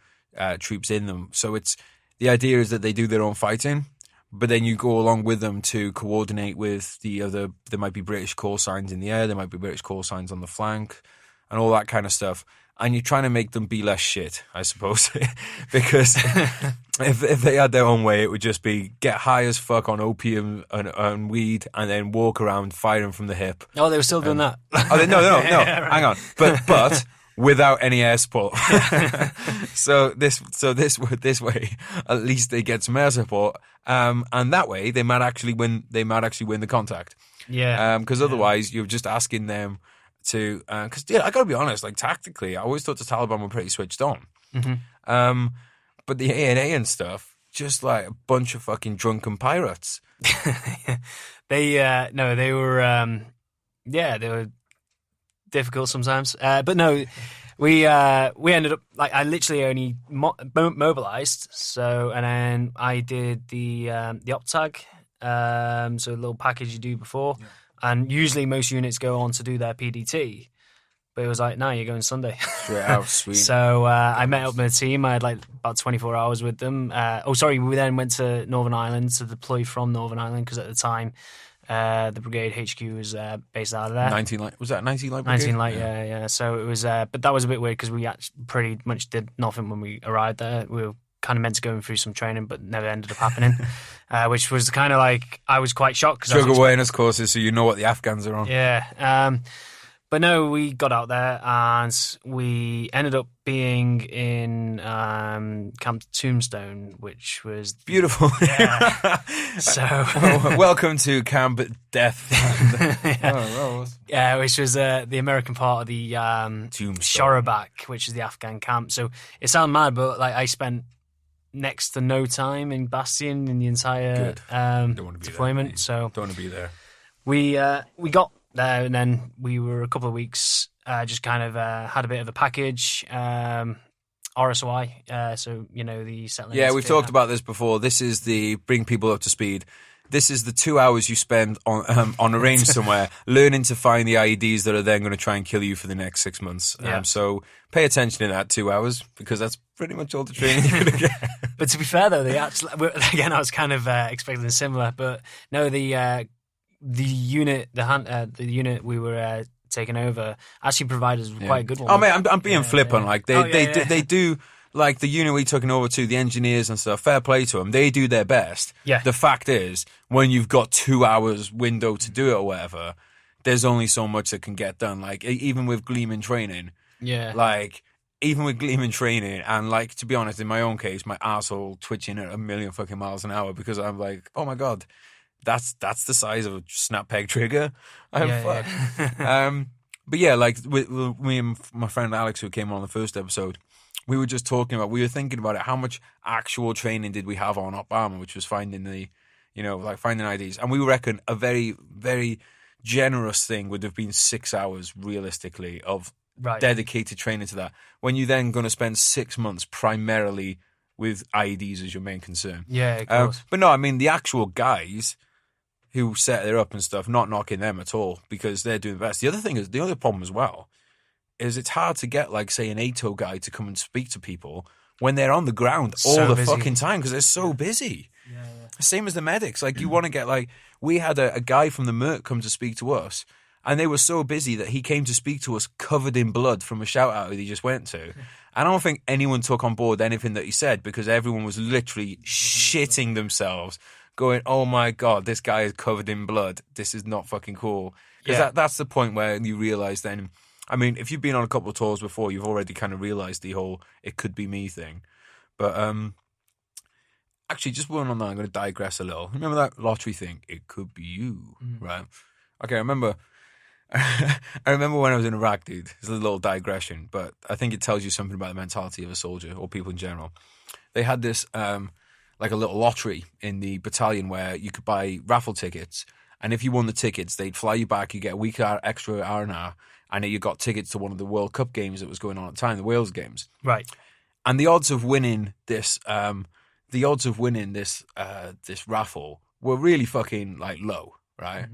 troops in them. So it's the idea is that they do their own fighting, but then you go along with them to coordinate with the other. There might be British call signs in the air, there might be British call signs on the flank, and all that kind of stuff. And you're trying to make them be less shit, I suppose, because if they had their own way, it would just be get high as fuck on opium and weed, and then walk around firing from the hip. Oh, they were still doing that. No, yeah, right. Hang on, but without any air support. so this way, at least they get some air support, and that way they might actually win. They might actually win the contact. Yeah, because otherwise you're just asking them to. Because I got to be honest, like tactically, I always thought the Taliban were pretty switched on. Mm-hmm. But the ANA and stuff, just like a bunch of fucking drunken pirates. They were difficult sometimes. But no, we ended up like I literally only mobilized. So and then I did the OPTAG, so a little package you do before, and usually most units go on to do their PDT. But it was like, no, you're going Sunday. Straight out, sweet. So I met up with a team. I had like about 24 hours with them. We then went to Northern Ireland to deploy from Northern Ireland because at the time the brigade HQ was based out of there. 19 Light, was that 19 Light Brigade? 19 Light, yeah. So it was, but that was a bit weird because we actually pretty much did nothing when we arrived there. We were kind of meant to go through some training, but never ended up happening, which was kind of like, I was quite shocked. Drug awareness courses, so you know what the Afghans are on. Yeah. But no, we got out there and we ended up being in Camp Tombstone, which was beautiful. Yeah. So welcome to Camp Death. Yeah, which was the American part of the Shorabak, which is the Afghan camp. So it sounds mad, but like I spent next to no time in Bastion in the entire deployment. There, so don't want to be there. We got there, and then we were a couple of weeks, just kind of had a bit of a package, RSOI, so, the settling. Yeah, we've talked about this before. This is the bring people up to speed. This is the 2 hours you spend on a range somewhere, learning to find the IEDs that are then going to try and kill you for the next 6 months. Yeah. So pay attention in that 2 hours, because that's pretty much all the training you're going to get. But to be fair, though, they actually, again, I was kind of expecting similar, but no, the unit we were taken over actually provided us with quite a good one. Oh, mate, I'm being flippant. Yeah. Like, Yeah. they do, like, the unit we took over to, the engineers and stuff, fair play to them. They do their best. Yeah. The fact is, when you've got 2 hours window to do it or whatever, there's only so much that can get done. Like, even with gleaming training. Yeah. Like, even with gleaming training, and, like, to be honest, in my own case, my arsehole twitching at 1,000,000 fucking miles an hour because I'm like, oh my God, that's the size of a snap peg trigger. But yeah, like, with me and my friend Alex, who came on the first episode, we were just talking about, we were thinking about it, how much actual training did we have on Op Armor, which was finding finding IDs. And we reckon a very, very generous thing would have been 6 hours, realistically, of dedicated training to that. When you're then going to spend 6 months primarily with IEDs as your main concern. Yeah, of course. But no, I mean, the actual guys who set it up and stuff, not knocking them at all, because they're doing the best. The other problem as well is it's hard to get, like, say, an ATO guy to come and speak to people when they're on the ground all the fucking time because they're so busy. Yeah. Same as the medics. Like, you want to get, like, we had a guy from the Merc come to speak to us, and they were so busy that he came to speak to us covered in blood from a shout-out that he just went to. I don't think anyone took on board anything that he said because everyone was literally shitting themselves, going, oh my God, this guy is covered in blood. This is not fucking cool. Because that's the point where you realise then, I mean, if you've been on a couple of tours before, you've already kind of realised the whole it could be me thing. But actually, just one on that, I'm going to digress a little. Remember that lottery thing? It could be you, right? Okay, I remember when I was in Iraq, dude. It's a little digression, but I think it tells you something about the mentality of a soldier or people in general. They had this, like a little lottery in the battalion where you could buy raffle tickets, and if you won the tickets, they'd fly you back. You get a week extra R&R, and you got tickets to one of the World Cup games that was going on at the time, the Wales games. Right. And the odds of winning this, this raffle were really fucking, like, low, right?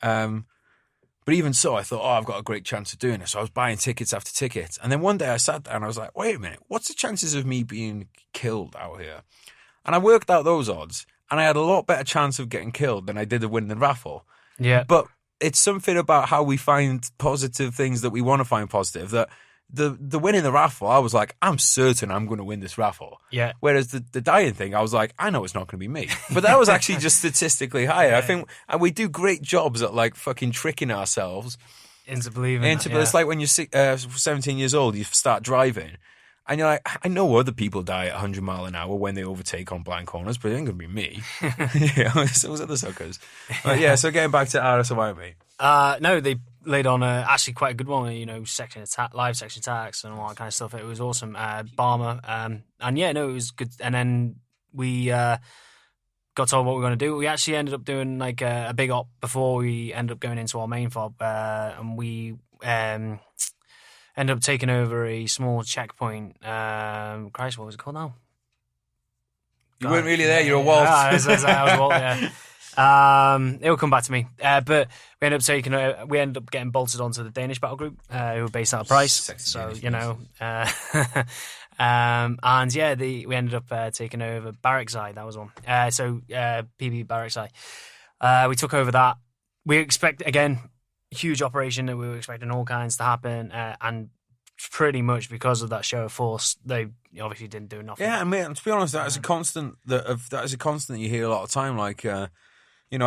Mm-hmm. But even so, I thought, I've got a great chance of doing it. So I was buying tickets after tickets. And then one day I sat there and I was like, wait a minute, what's the chances of me being killed out here? And I worked out those odds, and I had a lot better chance of getting killed than I did of winning the raffle. Yeah. But it's something about how we find positive things that we want to find positive. That the winning the raffle, I was like, I'm certain I'm going to win this raffle. Yeah. Whereas the dying thing, I was like, I know it's not going to be me. But that was actually just statistically higher. I think we do great jobs at, like, fucking tricking ourselves into believing. It's like when you're 17 years old, you start driving, and you're like, I know other people die at 100 mile an hour when they overtake on blind corners, but it ain't going to be me. It's those other suckers. But yeah, so getting back to RSOI, mate. No, they laid on actually quite a good one, live section attacks and all that kind of stuff. It was awesome. Barmer. And yeah, no, it was good. And then we got told what we were going to do. We actually ended up doing like a big op before we ended up going into our main fob. And we ended up taking over a small checkpoint. Christ, what was it called now? You weren't really there, you're a Walt. I was a Walt, yeah. It will come back to me. But we ended up getting bolted onto the Danish battle group, who were based out of Price. So, and yeah, we ended up taking over Barrackside. That was one. PB Barrackside. We took over that. We expect, again, huge operation that we were expecting all kinds to happen, and pretty much because of that show of force, they obviously didn't do nothing. Yeah, I mean, to be honest, that is a constant that you hear a lot of time. Like, I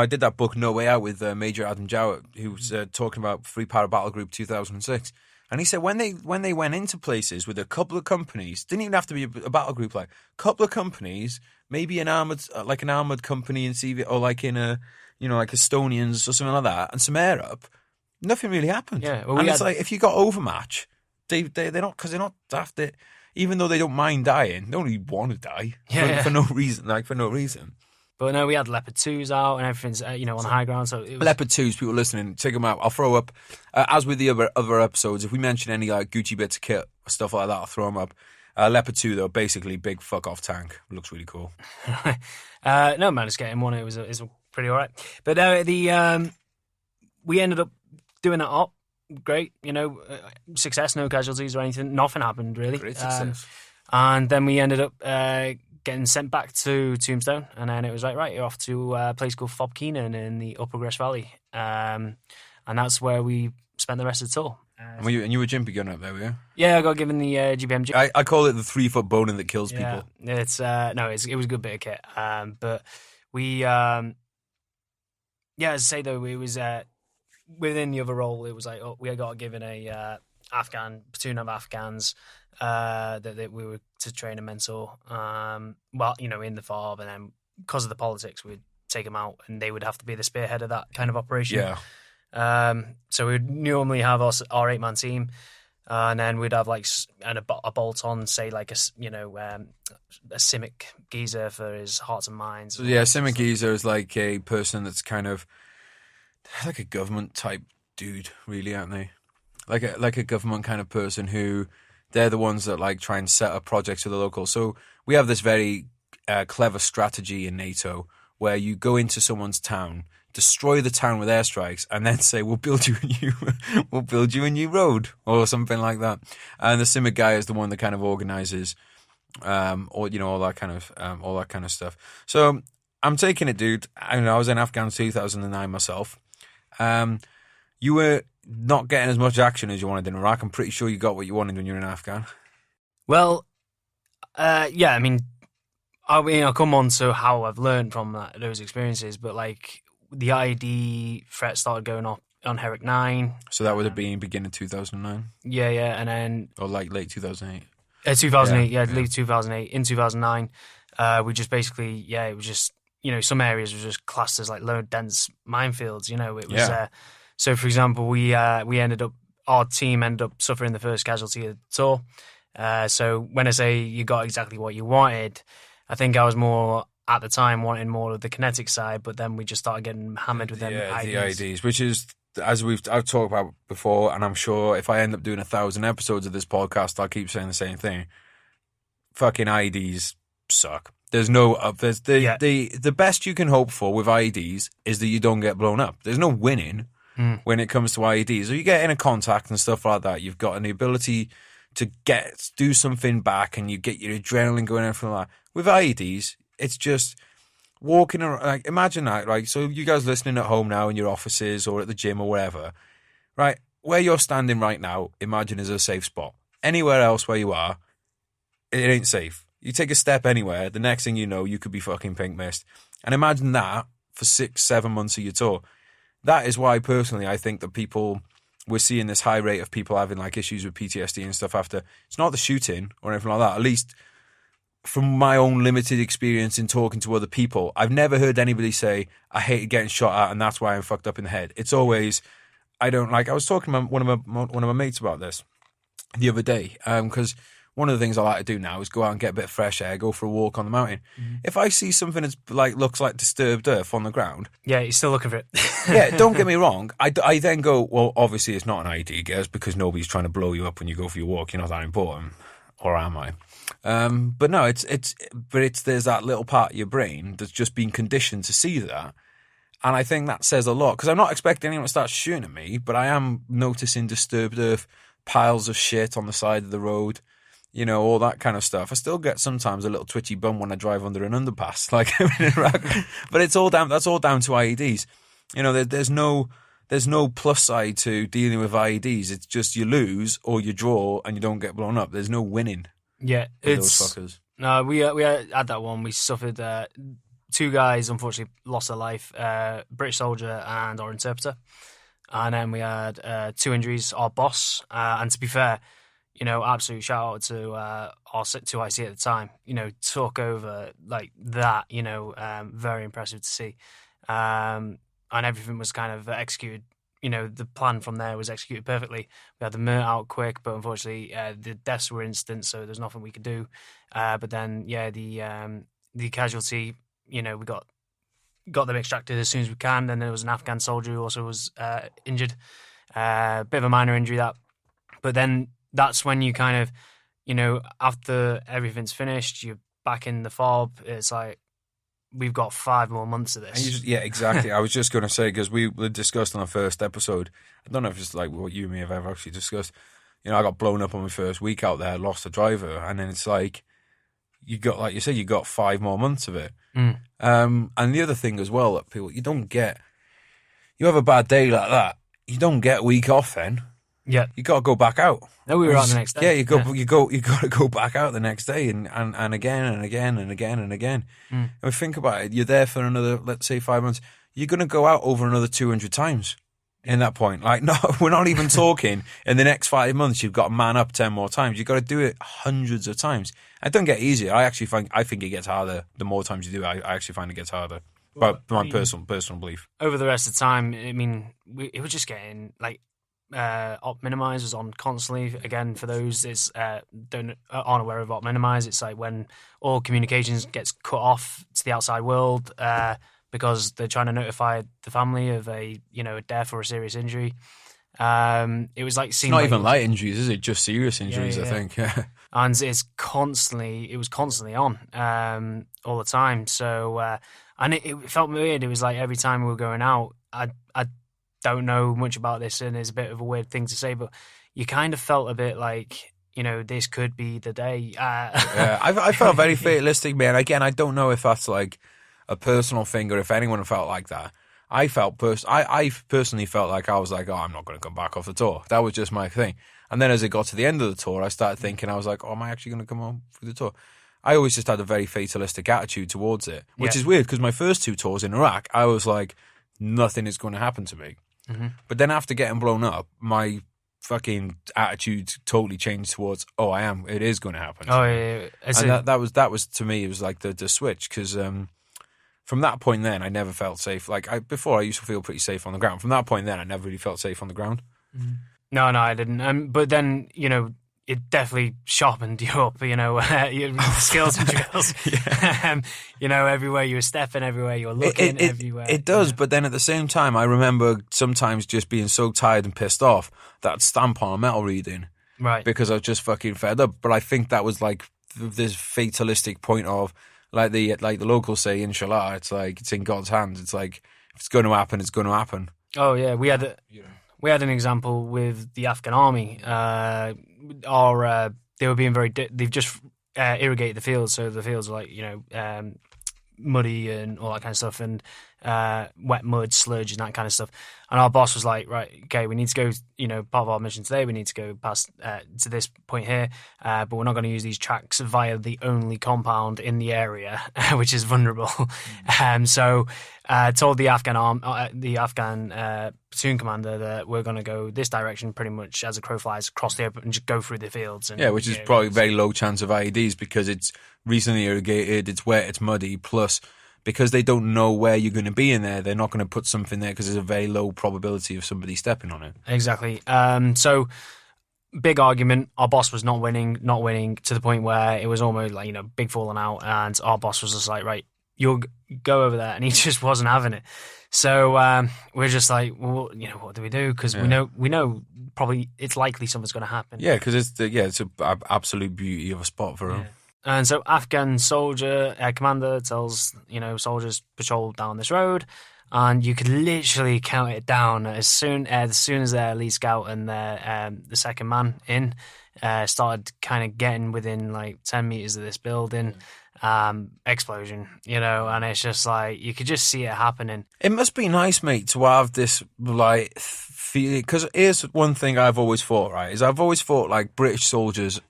did that book No Way Out with Major Adam Jowett, who was talking about Free Para Battle Group 2006, and he said when they went into places with a couple of companies, didn't even have to be a battle group, like a couple of companies, maybe an armored company in CV, or like in a like Estonians or something like that, and some air up, nothing really happened. Yeah, well, it's like if you got overmatch, they're not, because they're not daft. Even though they don't mind dying, they don't really want to die for no reason. But no, we had Leopard 2s out and everything's on the high ground. So it was... Leopard 2s, people listening, check them out. I'll throw up, as with the other episodes, if we mention any like Gucci bits of kit or stuff like that, I'll throw them up. Leopard 2 though, basically big fuck off tank. It looks really cool. No, man, just getting one. It was pretty all right. But we ended up doing that op. Great, success, no casualties or anything. Nothing happened really. Great success. And then we ended up getting sent back to Tombstone, and then it was like, right, you're off to a place called Fob Keenan in the Upper Gresh Valley, and that's where we spent the rest of the tour. And you were Jimpy gunner up there, were you? Yeah, I got given the GBM. I call it the 3-foot boning that kills Yeah, people. it's it was a good bit of kit. But we, as I say though, it was within the other role. It was like we got given a platoon of Afghans that we were to train and mentor. Well, in the FARB, and then because of the politics, we'd take them out, and they would have to be the spearhead of that kind of operation. Yeah. So we'd normally have our 8-man team, and then we'd have a bolt on, say like a Simic geezer for his hearts and minds. So, yeah, Simic geezer is like a person that's kind of like a government type dude, really, aren't they? Like a government kind of person who they're the ones that like try and set up projects for the locals. So we have this very clever strategy in NATO where you go into someone's town, destroy the town with airstrikes, and then say we'll build you a new road or something like that. And the Simic guy is the one that kind of organizes, all that kind of stuff. So I'm taking it, dude. I was in Afghan 2009 myself. You were not getting as much action as you wanted in Iraq. I'm pretty sure you got what you wanted when you were in Afghan. Well, yeah. I mean, I'll come on to how I've learned from those experiences, but like the IED threat started going off on Herrick 9. So that would have been beginning 2009? Yeah, and then... Or like late 2008? 2008, late 2008. In 2009, we just basically, it was just, some areas were just classed as like low dense minefields, it was... So, for example, our team ended up suffering the first casualty of the tour. So when I say you got exactly what you wanted, I think I was more, at the time, wanting more of the kinetic side, but then we just started getting hammered with them IEDs. The IEDs, which is, as I've talked about before, and I'm sure if I end up doing 1,000 episodes of this podcast, I'll keep saying the same thing. Fucking IEDs suck. There's no, the best you can hope for with IEDs is that you don't get blown up. There's no winning when it comes to IEDs. So you get in a contact and stuff like that, you've got the ability to do something back, and you get your adrenaline going and everything like that. With IEDs, it's just walking around. Like, imagine that, right? So you guys listening at home now in your offices or at the gym or wherever, right? Where you're standing right now, imagine is a safe spot. Anywhere else where you are, it ain't safe. You take a step anywhere, the next thing you know, you could be fucking pink mist. And imagine that for 6-7 months of your tour. That is why, personally, I think that we're seeing this high rate of people having like issues with PTSD and stuff after. It's not the shooting or anything like that. At least from my own limited experience in talking to other people, I've never heard anybody say, I hated getting shot at and that's why I'm fucked up in the head. It's always, I don't like, I was talking to one of my mates about this the other day, because one of the things I like to do now is go out and get a bit of fresh air, go for a walk on the mountain. Mm-hmm. If I see something that's like looks like disturbed earth on the ground, yeah, you're still looking for it. Yeah, don't get me wrong. I then go, well, obviously it's not an ID, guys, because nobody's trying to blow you up when you go for your walk. You're not that important, or am I? But no, it's there's that little part of your brain that's just been conditioned to see that, and I think that says a lot. Because I'm not expecting anyone to start shooting at me, but I am noticing disturbed earth, piles of shit on the side of the road. All that kind of stuff. I still get sometimes a little twitchy bum when I drive under an underpass, like in Iraq. But it's all down. That's all down to IEDs. There's no plus side to dealing with IEDs. It's just you lose or you draw and you don't get blown up. There's no winning. Yeah, it's those fuckers. No, we had that one. We suffered. 2 guys unfortunately lost their life. British soldier and our interpreter, and then we had 2 injuries. Our boss, and to be fair, absolute shout out to our 2IC at the time. Took over like that. Very impressive to see. And everything was kind of executed. The plan from there was executed perfectly. We had the MERT out quick, but unfortunately, the deaths were instant, so there's nothing we could do. But then, the casualty, we got them extracted as soon as we can. Then there was an Afghan soldier who also was injured. Bit of a minor injury that. But then that's when you kind of, after everything's finished, you're back in the FOB. It's like, we've got 5 more months of this. Yeah, exactly. I was just going to say, because we discussed on our first episode, I don't know if it's like what you and me have ever actually discussed. I got blown up on my first week out there, lost a driver, and then it's like, you got, like you said, you got 5 more months of it. And the other thing as well, that people, you have a bad day like that, you don't get a week off then. Yeah. You got to go back out. No, we were out the next day. Yeah, you got to go back out the next day and again and again and again and again. And we think about it, you're there for another, let's say 5 months. You're going to go out over another 200 times in that point. Like, no, we're not even talking in the next 5 months, you've got to man up 10 more times. You've got to do it hundreds of times. It don't get easier. I think it gets harder. The more times you do it, I actually find it gets harder. But my personal belief. Over the rest of the time, I mean, it was just getting like, op minimize was on constantly. Again, for those that aren't aware of op minimize, it's like when all communications gets cut off to the outside world because they're trying to notify the family of a death or a serious injury. It was like it's not even light injuries, is it? Just serious injuries, I think. Yeah, and it was constantly on all the time. So and it felt weird. It was like every time we were going out, I don't know much about this, and it's a bit of a weird thing to say, but you kind of felt a bit like, this could be the day. Yeah, I felt very fatalistic, man. Again, I don't know if that's like a personal thing or if anyone felt like that. I personally felt like I was like, oh, I'm not going to come back off the tour. That was just my thing. And then as it got to the end of the tour, I started thinking, I was like, oh, am I actually going to come on for the tour? I always just had a very fatalistic attitude towards it, which is weird because my first 2 tours in Iraq, I was like, nothing is going to happen to me. Mm-hmm. But then after getting blown up, my fucking attitude totally changed towards, oh, it is going to happen. Oh, yeah. And that was to me, it was like the switch, because from that point then, I never felt safe. Like before, I used to feel pretty safe on the ground. From that point then, I never really felt safe on the ground. Mm-hmm. No, I didn't. But then, it definitely sharpened you up, your skills and drills. Everywhere you were stepping, everywhere you were looking, everywhere. It does, but then at the same time, I remember sometimes just being so tired and pissed off that stamp on a metal reading. Right. Because I was just fucking fed up. But I think that was like this fatalistic point of, like the locals say, inshallah, it's like, it's in God's hands. It's like, if it's going to happen, it's going to happen. Oh, yeah, we had an example with the Afghan Army. They were being they've just irrigated the fields, so the fields are like, muddy and all that kind of stuff, and wet mud, sludge and that kind of stuff. And our boss was like, right, okay, we need to go, part of our mission today, we need to go past to this point here, but we're not going to use these tracks via the only compound in the area, which is vulnerable. So told the Afghan platoon commander that we're going to go this direction pretty much as a crow flies, across the open and just go through the fields. And, which is probably very low chance of IEDs because it's recently irrigated, it's wet, it's muddy, plus because they don't know where you're going to be in there, they're not going to put something there because there's a very low probability of somebody stepping on it. Exactly. So big argument. Our boss was not winning to the point where it was almost like, big falling out, and our boss was just like, right, you'll go over there, and he just wasn't having it. So we're just like, well, what do we do? Because we know probably it's likely something's going to happen. Yeah, because it's an absolute beauty of a spot for him. Yeah. And so Afghan soldier commander tells, soldiers patrol down this road, and you could literally count it down as soon as their lead scout and their the second man in started kind of getting within like 10 meters of this building. Explosion, and it's just like you could just see it happening. It must be nice, mate, to have this like feeling, because here's one thing I've always thought, right, is I've always thought like British soldiers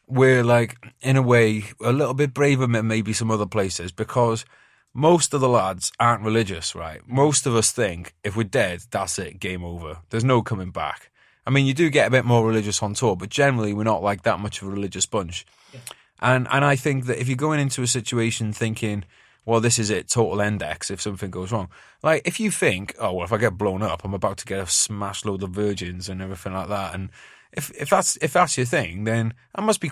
were like in a way a little bit braver than maybe some other places, because most of the lads aren't religious, right? Most of us think if we're dead, that's it, game over, there's no coming back. I mean, you do get a bit more religious on tour, but generally we're not like that much of a religious bunch. Yeah. And I think that if you're going into a situation thinking, well, this is it, total index if something goes wrong. Like, if you think, oh, well, if I get blown up, I'm about to get a smash load of virgins and everything like that, and if that's your thing, then that must be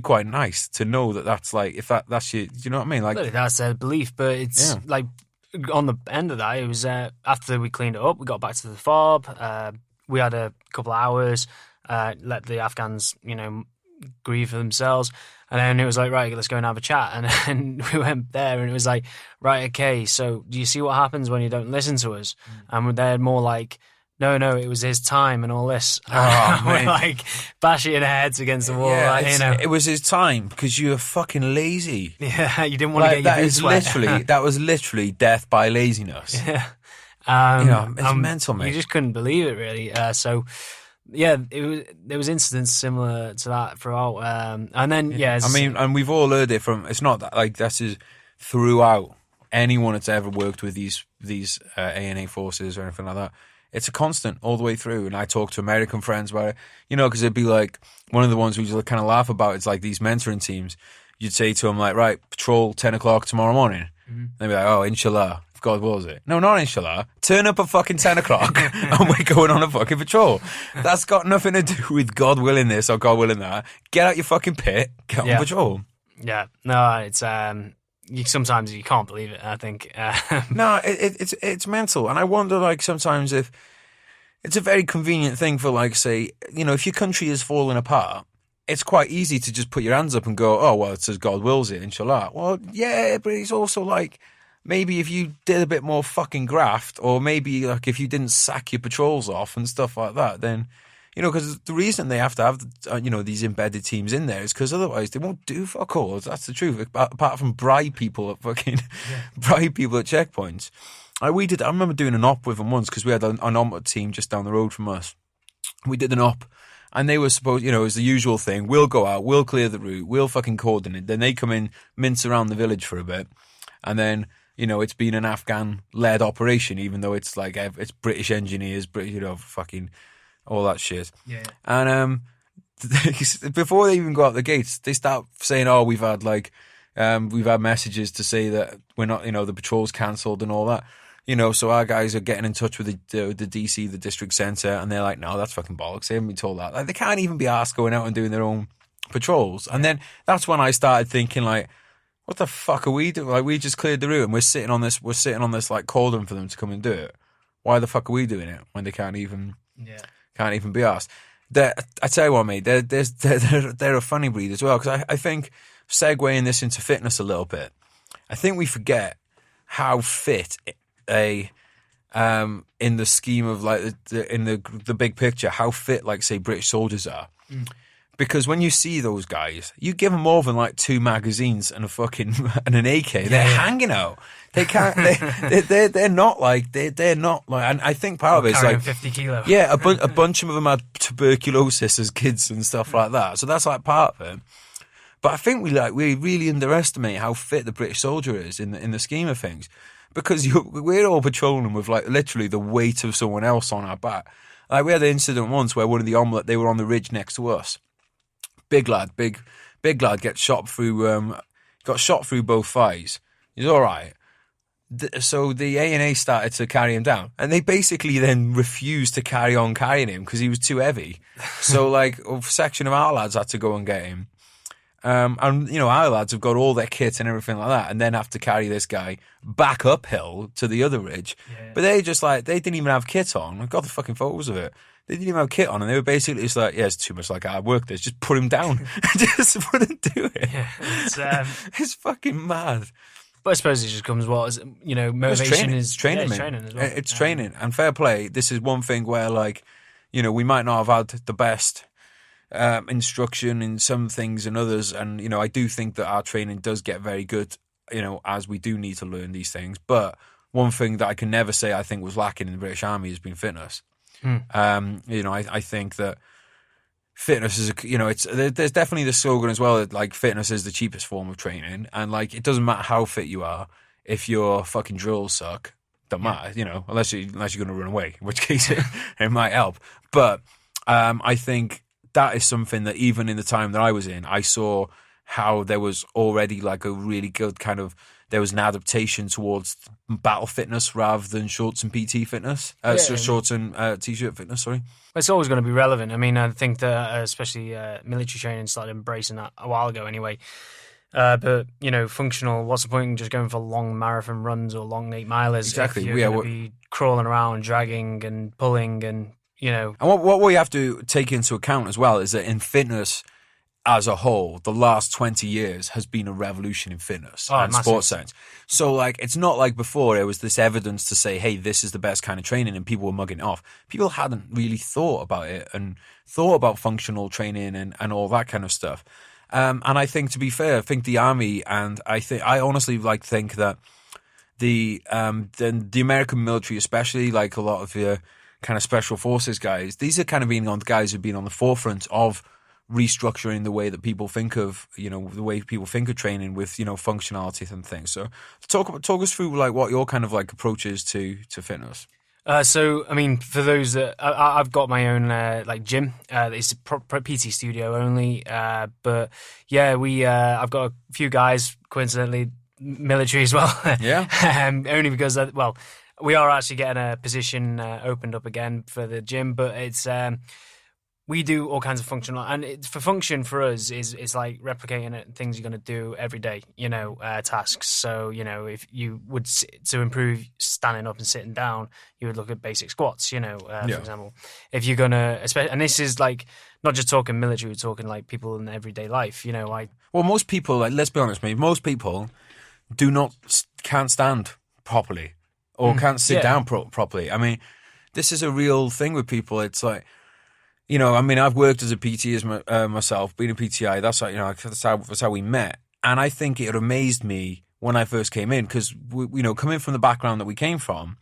quite nice to know that that's like, if that's your, you know what I mean? Like, that's their belief, but it's like on the end of that, it was after we cleaned it up, we got back to the fob. We had a couple of hours, let the Afghans, grieve for themselves, and then it was like, right, let's go and have a chat. And then we went there, and it was like, right, okay, so do you see what happens when you don't listen to us? And they're more like, no, it was his time and all this. We're like bashing our heads against the wall. Yeah, it was his time because you were fucking lazy. Yeah, you didn't want to get your boots wet. That was literally death by laziness. Yeah. It's mental, mate. You just couldn't believe it, really. Yeah, there was incidents similar to that throughout, and then and we've all heard it from. It's not that, like, this is throughout anyone that's ever worked with these ANA forces or anything like that. It's a constant all the way through. And I talk to American friends about it, because it'd be like one of the ones we just kind of laugh about. It's like these mentoring teams. You'd say to them, like, right, patrol 10 o'clock tomorrow morning. Mm-hmm. They'd be like, oh, inshallah. God wills it. No, not inshallah. Turn up at fucking 10 o'clock and we're going on a fucking patrol. That's got nothing to do with God willing this or God willing that. Get out your fucking pit, get on patrol. Yeah. No, it's sometimes you can't believe it, I think. No, it's mental. And I wonder, like, sometimes if it's a very convenient thing for, like, say, if your country is falling apart, it's quite easy to just put your hands up and go, oh, well, it says God wills it, inshallah. Well, yeah, but it's also like, maybe if you did a bit more fucking graft, or maybe like if you didn't sack your patrols off and stuff like that, then, because the reason they have to have, these embedded teams in there is because otherwise they won't do fuck all. That's the truth. Apart from bribe people at bribe people at checkpoints. I remember doing an op with them once because we had an op team just down the road from us. We did an op. And they were supposed, it was the usual thing. We'll go out, we'll clear the route, we'll fucking coordinate. Then they come in, mince around the village for a bit, and then, it's been an Afghan-led operation, even though it's like, it's British engineers, fucking all that shit. Yeah. And before they even go out the gates, they start saying, oh, we've had messages to say that we're not, the patrol's cancelled and all that. So our guys are getting in touch with the DC, the district centre, and they're like, no, that's fucking bollocks. They haven't been told that. Like, they can't even be asked going out and doing their own patrols. And then that's when I started thinking, like, what the fuck are we doing? Like, we just cleared the route and we're sitting on this like cauldron for them to come and do it. Why the fuck are we doing it when they can't even be asked? I tell you what, mate, they're a funny breed as well, because I think, segueing this into fitness a little bit, I think we forget how fit in the scheme of, like, in the big picture, how fit, like, say, British soldiers are. Mm. Because when you see those guys, you give them more than like 2 magazines and and an AK. They're hanging out. They can't. They're not like. They're not like. And I think part of it's like 50 kilo. Yeah, a bunch of them had tuberculosis as kids and stuff like that. So that's like part of it. But I think we really underestimate how fit the British soldier is in the scheme of things, because we're all patrolling with, like, literally the weight of someone else on our back. Like, we had an incident once where one of the omelette, they were on the ridge next to us. Big lad gets shot through, got shot through both thighs. He's all right. So the ANA started to carry him down, and they basically then refused to carry on carrying him because he was too heavy. So, like, a section of our lads had to go and get him. And, our lads have got all their kit and everything like that, and then have to carry this guy back uphill to the other ridge. Yeah. But they didn't even have kit on. I've got the fucking photos of it. They didn't even have kit on, and they were basically just like, yeah, it's too much like hard work. This, just put him down. Just wouldn't do it. Yeah, it's fucking mad. But I suppose it just comes motivation is training. It's training as well. It's training, and fair play. This is one thing where, like, we might not have had the best instruction in some things and others, and I do think that our training does get very good, as we do need to learn these things. But one thing that I can never say I think was lacking in the British Army has been fitness. I think that fitness is there's definitely the slogan as well that, like, fitness is the cheapest form of training, and, like, it doesn't matter how fit you are if your fucking drills suck. Don't matter, unless you're going to run away, in which case it might help. But I think that is something that even in the time that I was in, I saw how there was already, like, a really good kind of, there was an adaptation towards battle fitness rather than shorts and PT fitness. Shorts and t-shirt fitness, sorry. It's always going to be relevant. I mean, I think that especially military training started embracing that a while ago anyway. But, functional, what's the point in just going for long marathon runs or long 8-milers? Exactly. If you're going to be crawling around, dragging and pulling and, And what we have to take into account as well is that in fitness as a whole, the last 20 years has been a revolution in fitness and sports science. So, like, it's not like before there was this evidence to say, hey, this is the best kind of training, and people were mugging it off. People hadn't really thought about it and thought about functional training and all that kind of stuff. And I think, to be fair, I think the Army, and I honestly think that the American military, especially like a lot of your kind of special forces guys, these are kind of being on guys who've been on the forefront of restructuring the way that people think of, the way people think of training with, functionality and things. So talk us through like what your kind of like approach is to fitness. So, I mean, for those that I've got my own like gym. It's a PT studio only. But yeah, I've got a few guys, coincidentally, military as well. Yeah. Only because we are actually getting a position opened up again for the gym, but it's we do all kinds of functional, and for function for us is like replicating things you're going to do every day, tasks. So, if you would, to improve standing up and sitting down, you would look at basic squats, for example. If you're going to, and this is like, not just talking military, we're talking like people in everyday life, Well, most people, like, let's be honest, mate, most people can't stand properly or can't sit down properly. I mean, this is a real thing with people. It's like, I've worked as a PT as myself, being a PTI. That's how we met. And I think it amazed me when I first came in because, coming from the background that we came from,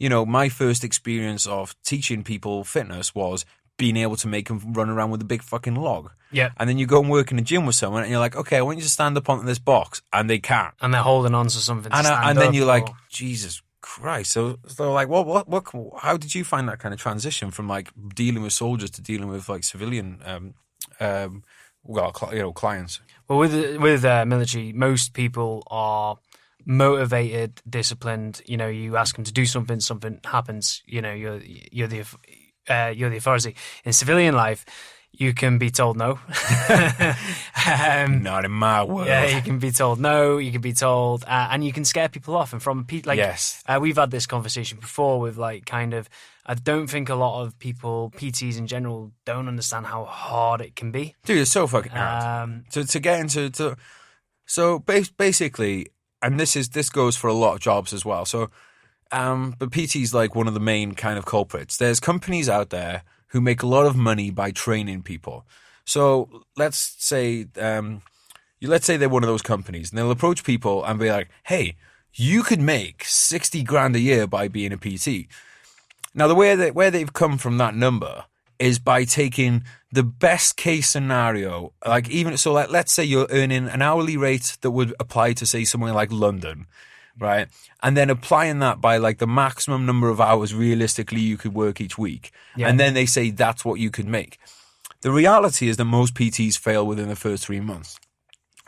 my first experience of teaching people fitness was being able to make them run around with a big fucking log. Yeah. And then you go and work in a gym with someone and you're like, okay, I want you to stand up onto this box. And they can't. And they're holding on to something to and then you're like, Jesus Christ. So like, what, how did you find that kind of transition from like dealing with soldiers to dealing with like civilian, clients? Well, with military, most people are motivated, disciplined. You ask them to do something, something happens. You're the authority. In civilian life, you can be told no. Not in my world. Yeah, you can be told no. You can be told, and you can scare people off. And from yes, we've had this conversation before with like kind of. I don't think a lot of people, PTs in general, don't understand how hard it can be. Dude, it's so fucking hard to get into. So basically, and this goes for a lot of jobs as well. So, but PT's like one of the main kind of culprits. There's companies out there who make a lot of money by training people. So let's say they're one of those companies, and they'll approach people and be like, "Hey, you could make 60 grand a year by being a PT." Now, the way where they've come from that number is by taking the best case scenario, like let's say you're earning an hourly rate that would apply to say somewhere like London, right? And then applying that by like the maximum number of hours realistically you could work each week. Yeah. And then they say that's what you could make. The reality is that most PTs fail within the first 3 months.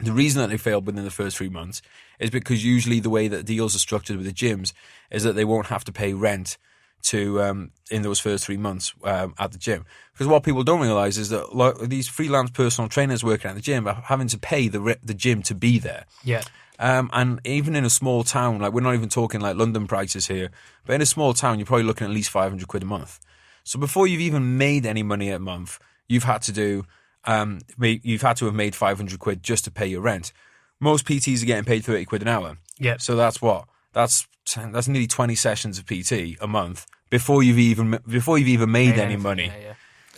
The reason that they fail within the first 3 months is because usually the way that deals are structured with the gyms is that they won't have to pay rent to in those first 3 months at the gym. Because what people don't realize is that these freelance personal trainers working at the gym are having to pay the gym to be there. Yeah. And even in a small town, like we're not even talking like London prices here, but in a small town, you're probably looking at least 500 quid a month. So before you've even made any money a month, you've had to have made 500 quid just to pay your rent. Most PTs are getting paid 30 quid an hour. Yeah. So that's nearly 20 sessions of PT a month before you've even made any money.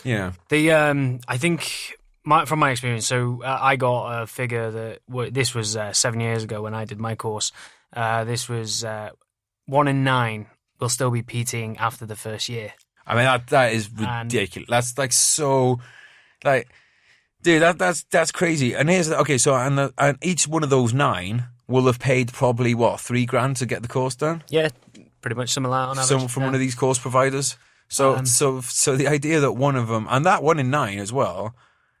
Yeah. I think from my experience, so I got a figure that this was 7 years ago when I did my course. This was 1 in 9 will still be PTing after the first year. I mean that is ridiculous. That's like so, like, dude, that's crazy. And here's so and each one of those 9 will have paid probably what, 3 grand to get the course done. Yeah, pretty much similar on average. From one of these course providers. So the idea that one of them, and that 1 in 9 as well,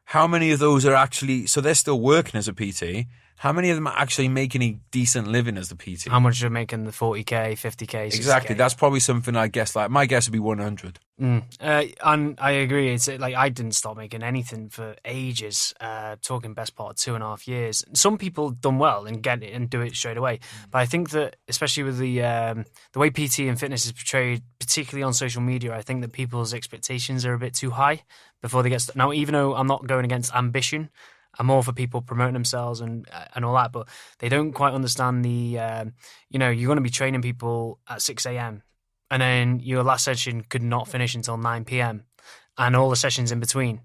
how many of those are actually, so they're still working as a PT, how many of them are actually making a decent living as the PT? How much are making the 40k, 50k, 60K? Exactly, that's probably something I guess, like my guess would be 100. And I agree, it's like I didn't start making anything for ages, talking best part of 2.5 years. Some people done well and get it and do it straight away, but I think that especially with the way PT and fitness is portrayed, particularly on social media, I think that people's expectations are a bit too high before they get started. Now, even though I'm not going against ambition, I'm all for people promoting themselves and all that, but they don't quite understand the, you're going to be training people at 6 a.m. and then your last session could not finish until 9 p.m. and all the sessions in between.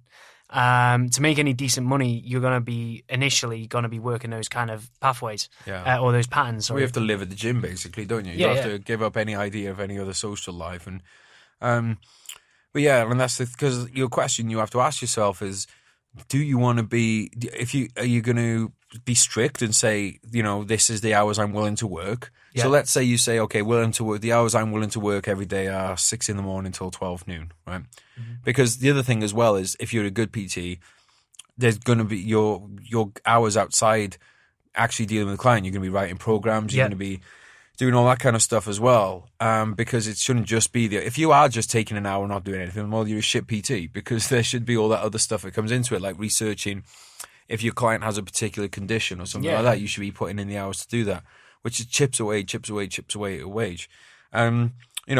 To make any decent money, you're going to be initially going to be working those kind of pathways or those patterns. We have to live at the gym, basically, don't you? You have to give up any idea of any other social life. And but yeah, and that's because your question you have to ask yourself is, do you want to be? Are you going to be strict and say, this is the hours I'm willing to work? Yeah. So let's say you say, okay, willing to work. The hours I'm willing to work every day are 6 a.m. till 12 noon, right? Mm-hmm. Because the other thing as well is, if you're a good PT, there's going to be your hours outside actually dealing with the client. You're going to be writing programs. You're going to be doing all that kind of stuff as well. Because it shouldn't just be if you are just taking an hour and not doing anything, well, you're a shit PT, because there should be all that other stuff that comes into it, like researching if your client has a particular condition or something like that. You should be putting in the hours to do that, which is chips away at a wage. I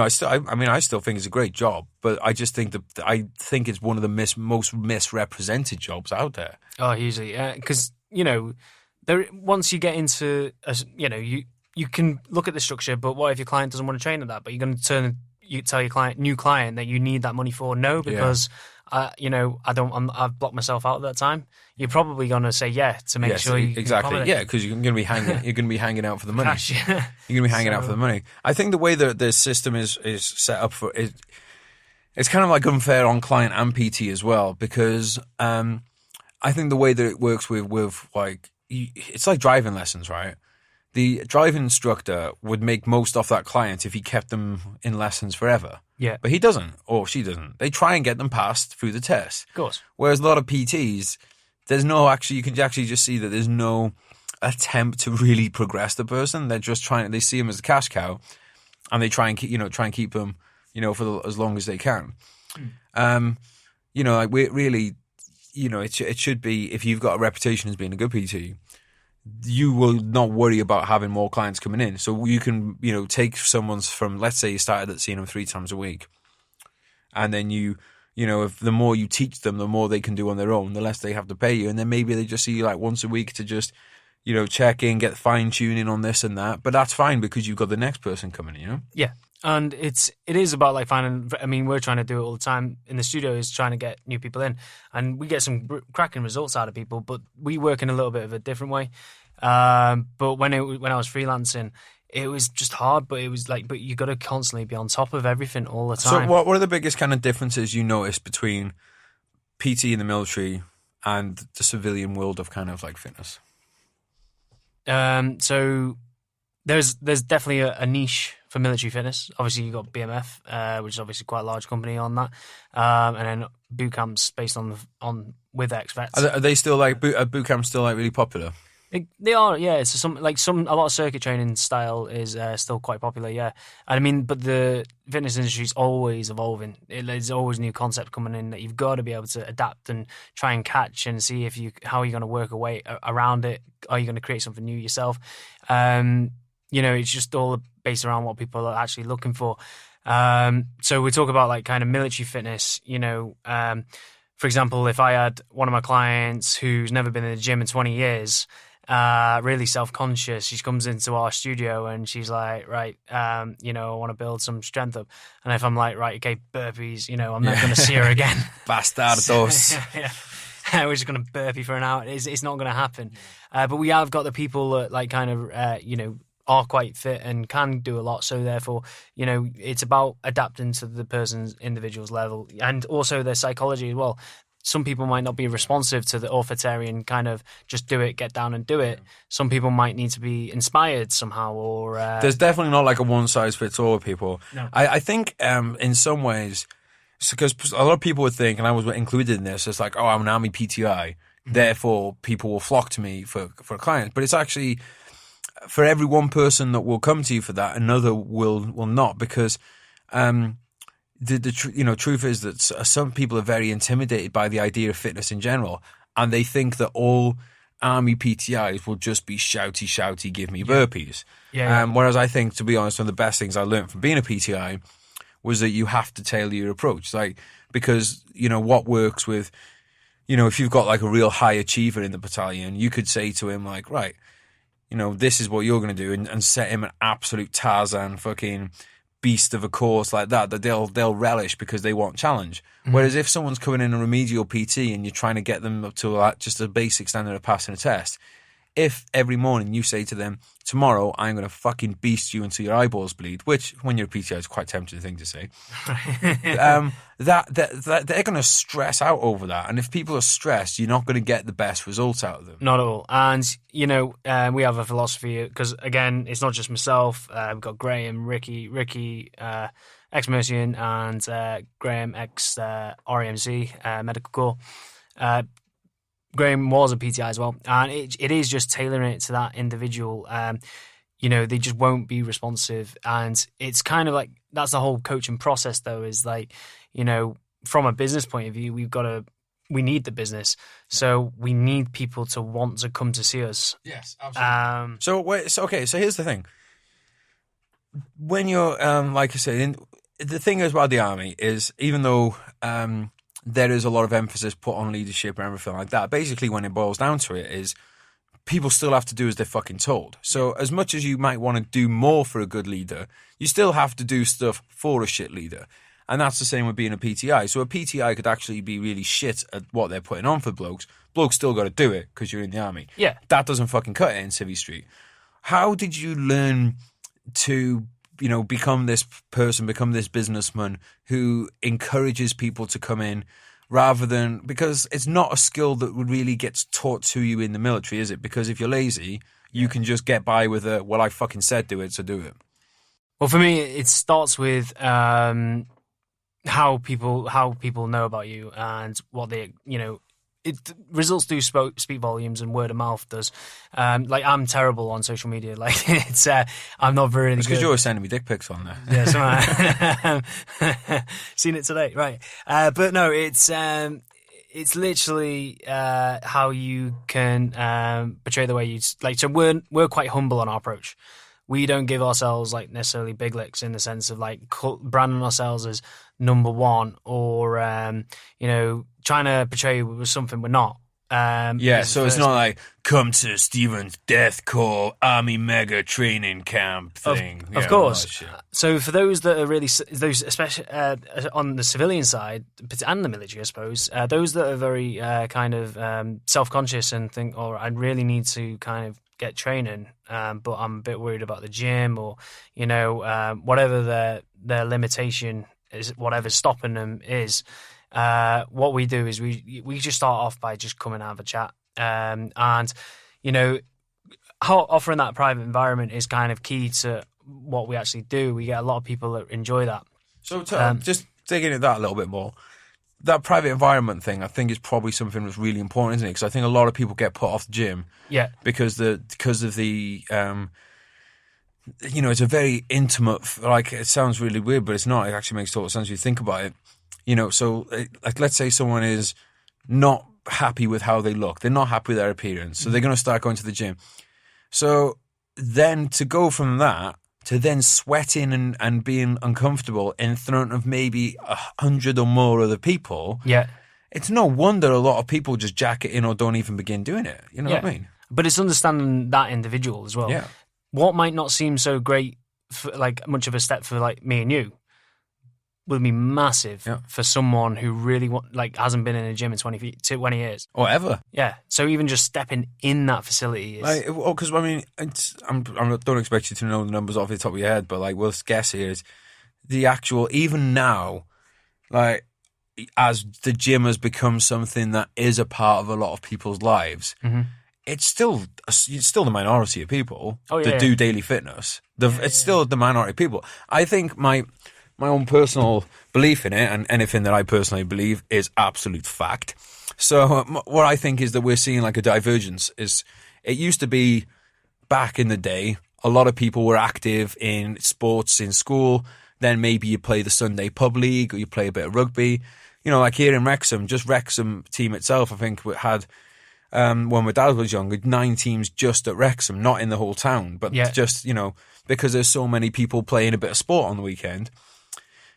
still think it's a great job, but I just think it's one of the most misrepresented jobs out there. Oh, usually, because once you get into, you can look at the structure, but what if your client doesn't want to train at that? But you're going to tell your new client that you need that money for? No, because I've blocked myself out at that time. You're probably going to say to make sure you exactly because you're going to be hanging. You're going to be hanging out for the money. Cash, You're going to be hanging out for the money. I think the way that the system is set up for it, it's kind of like unfair on client and PT as well, because I think the way that it works with like, it's like driving lessons, right? The driving instructor would make most off that client if he kept them in lessons forever. Yeah. But he doesn't, or she doesn't. They try and get them passed through the test. Of course. Whereas a lot of PTs, you can actually just see that there's no attempt to really progress the person. They're just they see them as a cash cow, and they try and keep them, for as long as they can. It should be, if you've got a reputation as being a good PT, you will not worry about having more clients coming in. So you can, take someone's from, let's say you started at seeing them 3 times a week. And then if the more you teach them, the more they can do on their own, the less they have to pay you. And then maybe they just see you like once a week to just, check in, get fine tuning on this and that. But that's fine because you've got the next person coming in, Yeah. And it is about like finding, we're trying to do it all the time in the studio, is trying to get new people in, and we get some cracking results out of people, but we work in a little bit of a different way. But when I was freelancing, it was just hard, but it was like, but you got to constantly be on top of everything all the time. So what are the biggest kind of differences you notice between PT in the military and the civilian world of kind of like fitness? So there's definitely a niche for military fitness. Obviously, you've got BMF, which is obviously quite a large company on that, and then boot camps based on with ex-vets. Are they still like boot camps still like really popular? They are, yeah. So a lot of circuit training style is still quite popular, yeah. And I mean, but the fitness industry is always evolving. There's always new concepts coming in that you've got to be able to adapt and try and catch and see how you're going to work away around it. Are you going to create something new yourself? It's just all based around what people are actually looking for. So we talk about like kind of military fitness, for example, if I had one of my clients who's never been in the gym in 20 years, really self-conscious, she comes into our studio and she's like, right, I want to build some strength up. And if I'm like, right, okay, burpees, I'm not going to see her again. Bastardos. Yeah. We're just going to burpee for an hour. It's not going to happen. But we have got the people that like kind of, are quite fit and can do a lot. So therefore, it's about adapting to the person's individual's level and also their psychology as well. Some people might not be responsive to the authoritarian kind of just do it, get down and do it. Some people might need to be inspired somehow, or there's definitely not like a one size fits all with people. No. I think in some ways, because a lot of people would think, and I was included in this, it's like, oh, I'm an Army PTI, therefore people will flock to me for clients. But it's actually, for every one person that will come to you for that, another will not, because the truth is that some people are very intimidated by the idea of fitness in general, and they think that all Army PTIs will just be shouty, give me burpees. Yeah. Whereas I think, to be honest, one of the best things I learned from being a PTI was that you have to tailor your approach, because what works with, if you've got like a real high achiever in the battalion, you could say to him like, right, this is what you're going to do, and set him an absolute Tarzan fucking beast of a course like that they'll relish because they want challenge. Whereas if someone's coming in a remedial PT and you're trying to get them up to just a basic standard of passing a test, if every morning you say to them, tomorrow I'm going to fucking beast you until your eyeballs bleed, which when you're a PTI is quite a tempting thing to say, that they're going to stress out over that. And if people are stressed, you're not going to get the best results out of them. Not at all. And, we have a philosophy, because, again, it's not just myself. We've got Graham, Ricky, ex-Mercian, and Graham, ex-RAMC, Medical Corps. Graham was a PTI as well, and it is just tailoring it to that individual. They just won't be responsive, and it's kind of like that's the whole coaching process. Though is like, from a business point of view, we need the business, so we need people to want to come to see us. Yes, absolutely. So here's the thing: when you're like I said, the thing is about the army is even though there is a lot of emphasis put on leadership and everything like that. Basically, when it boils down to it, is people still have to do as they're fucking told. So as much as you might want to do more for a good leader, you still have to do stuff for a shit leader. And that's the same with being a PTI. So a PTI could actually be really shit at what they're putting on for blokes. Blokes still got to do it because you're in the army. Yeah. That doesn't fucking cut it in Civvy Street. How did you learn to become this person, become this businessman who encourages people to come in rather than, because it's not a skill that really gets taught to you in the military, is it? Because if you're lazy, you can just get by with well, I fucking said do it, so do it. Well, for me, it starts with how people know about you and what they, results do speak volumes, and word of mouth does. I'm terrible on social media. Like it's, I'm not very. It's because you're always sending me dick pics on there. Yeah, seen it today, right? But no, it's literally how you can portray the way you like. So we're quite humble on our approach. We don't give ourselves like necessarily big licks in the sense of like branding ourselves as number one or trying to portray something we're not. So it's not like come to Steven's Death Corps Army Mega Training Camp thing. Of course. So for those that are really those, especially on the civilian side and the military, I suppose, those that are very kind of self-conscious and think, "Oh, I really need to kind of get training, but I'm a bit worried about the gym," or whatever their limitation is, whatever's stopping them is. What we do is we just start off by just coming and have a chat, and how offering that private environment is kind of key to what we actually do. We get a lot of people that enjoy that. So just digging into that a little bit more, that private environment thing, I think is probably something that's really important, isn't it? Because I think a lot of people get put off the gym, because of the it's a very intimate. Like it sounds really weird, but it's not. It actually makes total sense if you think about it. So like let's say someone is not happy with how they look, they're not happy with their appearance, so they're going to start going to the gym. So then to go from that to then sweating and being uncomfortable in front of maybe 100 or more other people, it's no wonder a lot of people just jack it in or don't even begin doing it. You know what I mean? But it's understanding that individual as well. Yeah. What might not seem so great, for, like much of a step for like me and you, will be massive for someone who really hasn't been in a gym in 20 years or ever. Yeah, so even just stepping in that facility is because I mean, I don't expect you to know the numbers off the top of your head, but like we'll guess here is the actual, even now, like as the gym has become something that is a part of a lot of people's lives. Mm-hmm. It's still the minority of people that do daily fitness. It's still the minority of people. I think my own personal belief in it, and anything that I personally believe, is absolute fact. So what I think is that we're seeing like a divergence. It used to be back in the day, a lot of people were active in sports in school. Then maybe you play the Sunday pub league or you play a bit of rugby. Like here in Wrexham, just Wrexham team itself, I think we had, when my dad was younger, 9 teams just at Wrexham, not in the whole town, but just, because there's so many people playing a bit of sport on the weekend.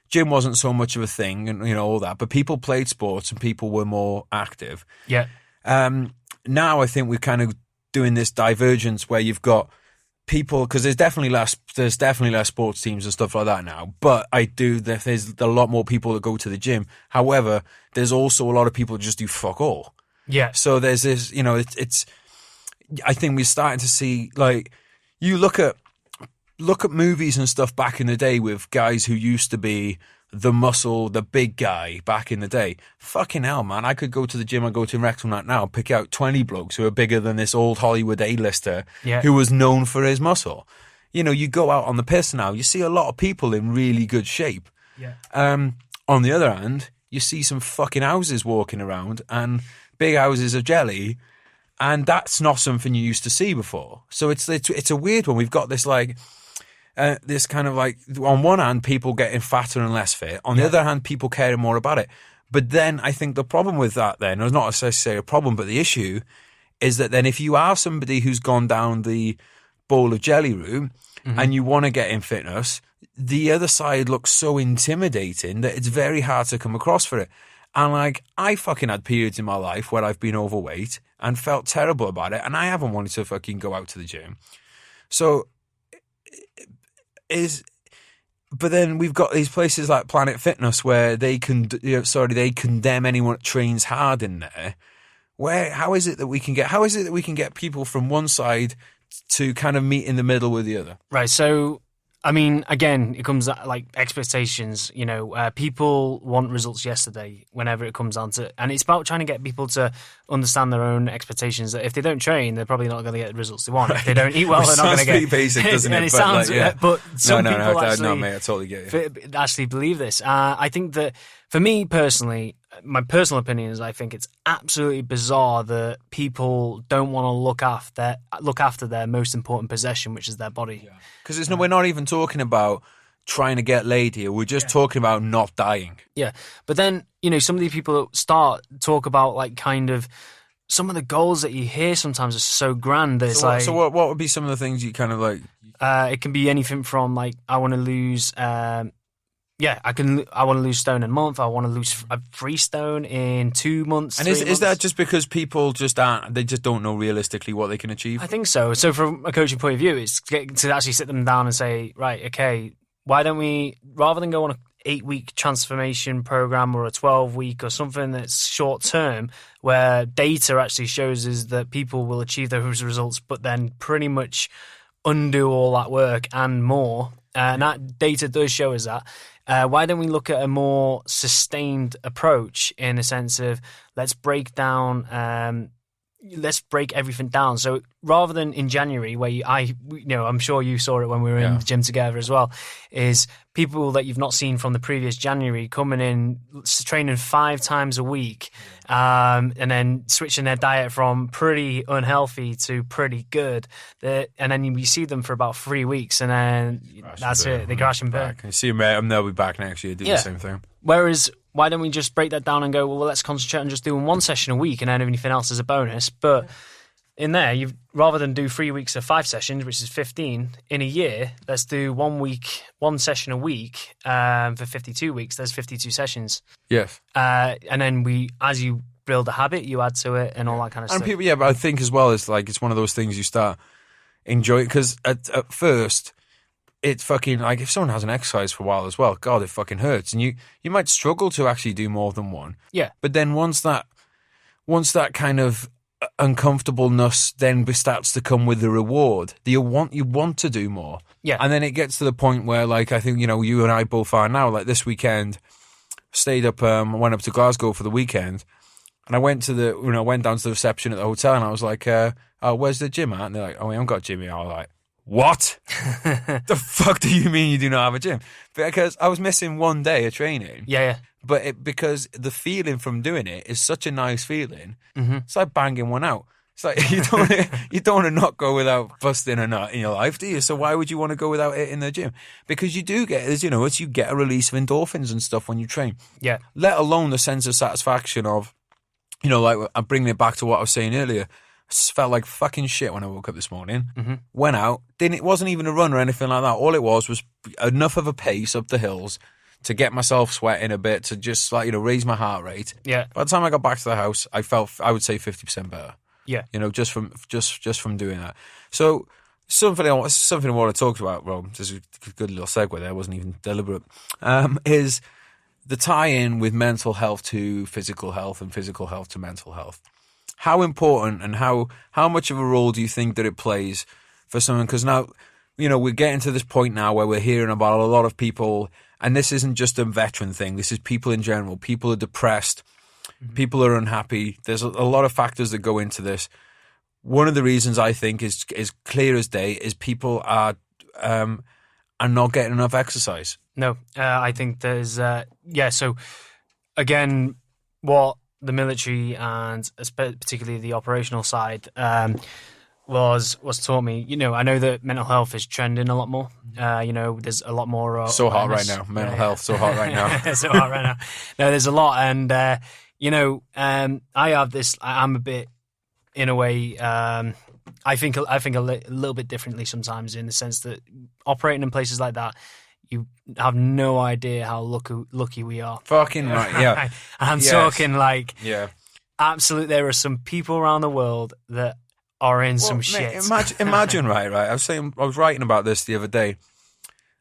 Gym wasn't so much of a thing and, all that, but people played sports and people were more active. Yeah. Now I think we're kind of doing this divergence where you've got people, because there's definitely less sports teams and stuff like that now, but there's a lot more people that go to the gym. However, there's also a lot of people that just do fuck all. Yeah. So there's this, I think we're starting to see, like, you look at movies and stuff back in the day with guys who used to be the big guy back in the day. Fucking hell, man. I could go to the gym, I go to Wrexham right now, pick out 20 blokes who are bigger than this old Hollywood A-lister who was known for his muscle. You go out on the piss now, you see a lot of people in really good shape. Yeah. On the other hand, you see some fucking houses walking around and big houses of jelly, and that's not something you used to see before. So it's a weird one. We've got this like this kind of like, on one hand, people getting fatter and less fit. On the other hand, people caring more about it. But then I think the problem with that then, or not necessarily a problem, but the issue is that then if you are somebody who's gone down the bowl of jelly route and you want to get in fitness, the other side looks so intimidating that it's very hard to come across for it. And like, I fucking had periods in my life where I've been overweight and felt terrible about it, and I haven't wanted to fucking go out to the gym. So but then we've got these places like Planet Fitness where they condemn anyone that trains hard in there. How is it that we can get people from one side to kind of meet in the middle with the other? Right. So, I mean, again, it comes like expectations. People want results yesterday whenever it comes down to, and it's about trying to get people to understand their own expectations. That if they don't train, they're probably not going to get the results they want. Right. If they don't eat well, they're not going to get. Pretty basic, doesn't it? And it sounds, but some people actually, mate, I totally get you. Actually believe this. I think that for me personally, my personal opinion is I think it's absolutely bizarre that people don't want to look after their most important possession, which is their body. Because we're not even talking about trying to get laid here. We're just talking about not dying. Yeah. But then, some of these people talk about like kind of some of the goals that you hear sometimes are so grand. So what would be some of the things you kind of like? It can be anything from like, I want to lose, I want to lose stone in a month. I want to lose 3 stone in 2 months. And is that just because people just don't know realistically what they can achieve? I think so. So from a coaching point of view, it's to actually sit them down and say, right, okay, why don't we, rather than go on an 8-week transformation program or a 12-week or something that's short term, where data actually shows us that people will achieve those results, but then pretty much undo all that work and more. And that data does show us that. Why don't we look at a more sustained approach in the sense of let's break everything down. So rather than in January, where I'm sure you saw it when we were in the gym together as well, is people that you've not seen from the previous January coming in, training 5 times a week, and then switching their diet from pretty unhealthy to pretty good. And then you see them for about 3 weeks, and then that's it. They crash and burn. You see them, they'll be back next year, do the same thing. Whereas, why don't we just break that down and go, well, let's concentrate on just doing 1 session a week and then anything else is a bonus. But in there, rather than do 3 weeks of 5 sessions, which is 15 in a year, let's do 1 session a week for 52 weeks. There's 52 sessions. Yes. And then as you build a habit, you add to it and all that kind of stuff. And people, but I think as well, it's one of those things you start enjoying, because at first, it's fucking like, if someone hasn't exercised for a while as well, God, it fucking hurts, and you might struggle to actually do more than one. Yeah. But then once that kind of uncomfortableness then starts to come with the reward, you want to do more. Yeah. And then it gets to the point where, like, I think you and I both are now. Like this weekend, stayed up, went up to Glasgow for the weekend, and I went down to the reception at the hotel, and I was like, "Oh, where's the gym at?" And they're like, "Oh, we haven't got a gym here." I was like, what? The fuck do you mean you do not have a gym? Because I was missing 1 day of training. Yeah. But because the feeling from doing it is such a nice feeling, It's like banging one out. It's like you don't want to not go without busting a nut in your life, do you? So why would you want to go without it in the gym? Because you do get, you get a release of endorphins and stuff when you train. Yeah. Let alone the sense of satisfaction of, like I'm bringing it back to what I was saying earlier. I just felt like fucking shit when I woke up this morning. Went out. It wasn't even a run or anything like that. All it was enough of a pace up the hills to get myself sweating a bit, to just raise my heart rate. Yeah. By the time I got back to the house, I felt, I would say, 50% better. Yeah. Just from doing that. So something I want to talk about, Rob. This is a good little segue there. It wasn't even deliberate. Is the tie-in with mental health to physical health and physical health to mental health. How important and how much of a role do you think that it plays for someone? Because now, we're getting to this point now where we're hearing about a lot of people, and this isn't just a veteran thing. This is people in general. People are depressed. People are unhappy. There's a lot of factors that go into this. One of the reasons I think is clear as day is people are not getting enough exercise. No, I think there's So again, what the military and particularly the operational side was taught me. I know that mental health is trending a lot more. There's a lot more. So hot right now. Mental health, so hot right now. So hot right now. No, there's a lot, and I have this. I'm a bit. In a way, I think a little bit differently sometimes, in the sense that operating in places like that, you have no idea how lucky we are. Fucking right, yeah. I'm talking absolute. There are some people around the world that are in some shit. Imagine, right. I was writing about this the other day.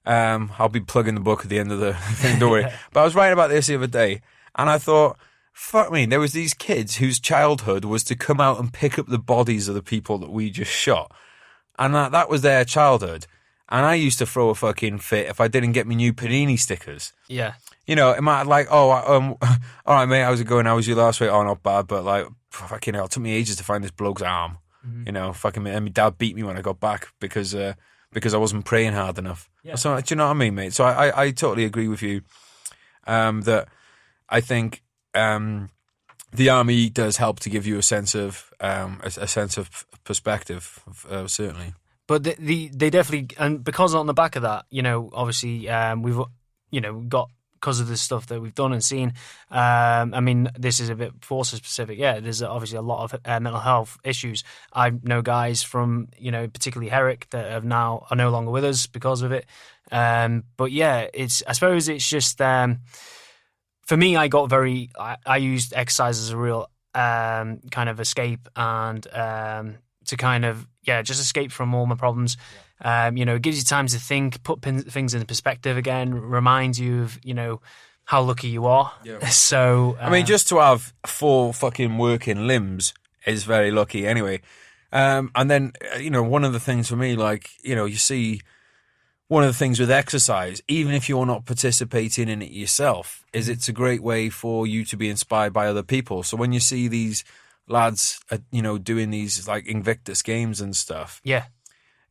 I'll be plugging the book at the end of the thing, don't worry. But I was writing about this the other day, and I thought, fuck me, there was these kids whose childhood was to come out and pick up the bodies of the people that we just shot. And that was their childhood. And I used to throw a fucking fit if I didn't get me new Panini stickers. Yeah. It might all right, mate, how's it going? How was your last week? Oh, not bad, but fucking hell, it took me ages to find this bloke's arm. Mm-hmm. And my dad beat me when I got back because I wasn't praying hard enough. Yeah. So, do you know what I mean, mate? So I totally agree with you that I think the army does help to give you a sense of perspective, certainly. But they definitely, and because on the back of that, obviously we've got, because of the stuff that we've done and seen. I mean, this is a bit forces specific. Yeah, there's obviously a lot of mental health issues. I know guys from particularly Herrick that are no longer with us because of it. But yeah, I suppose it's just. For me, I used exercise as a real kind of escape and to kind of, just escape from all my problems. Yeah. It gives you time to think, put things into perspective again, reminds you of, how lucky you are. Yeah. So, I mean, just to have 4 fucking working limbs is very lucky anyway. And then, one of the things for me, you see, one of the things with exercise, even if you're not participating in it yourself, is it's a great way for you to be inspired by other people. So when you see these lads, doing these Invictus games and stuff,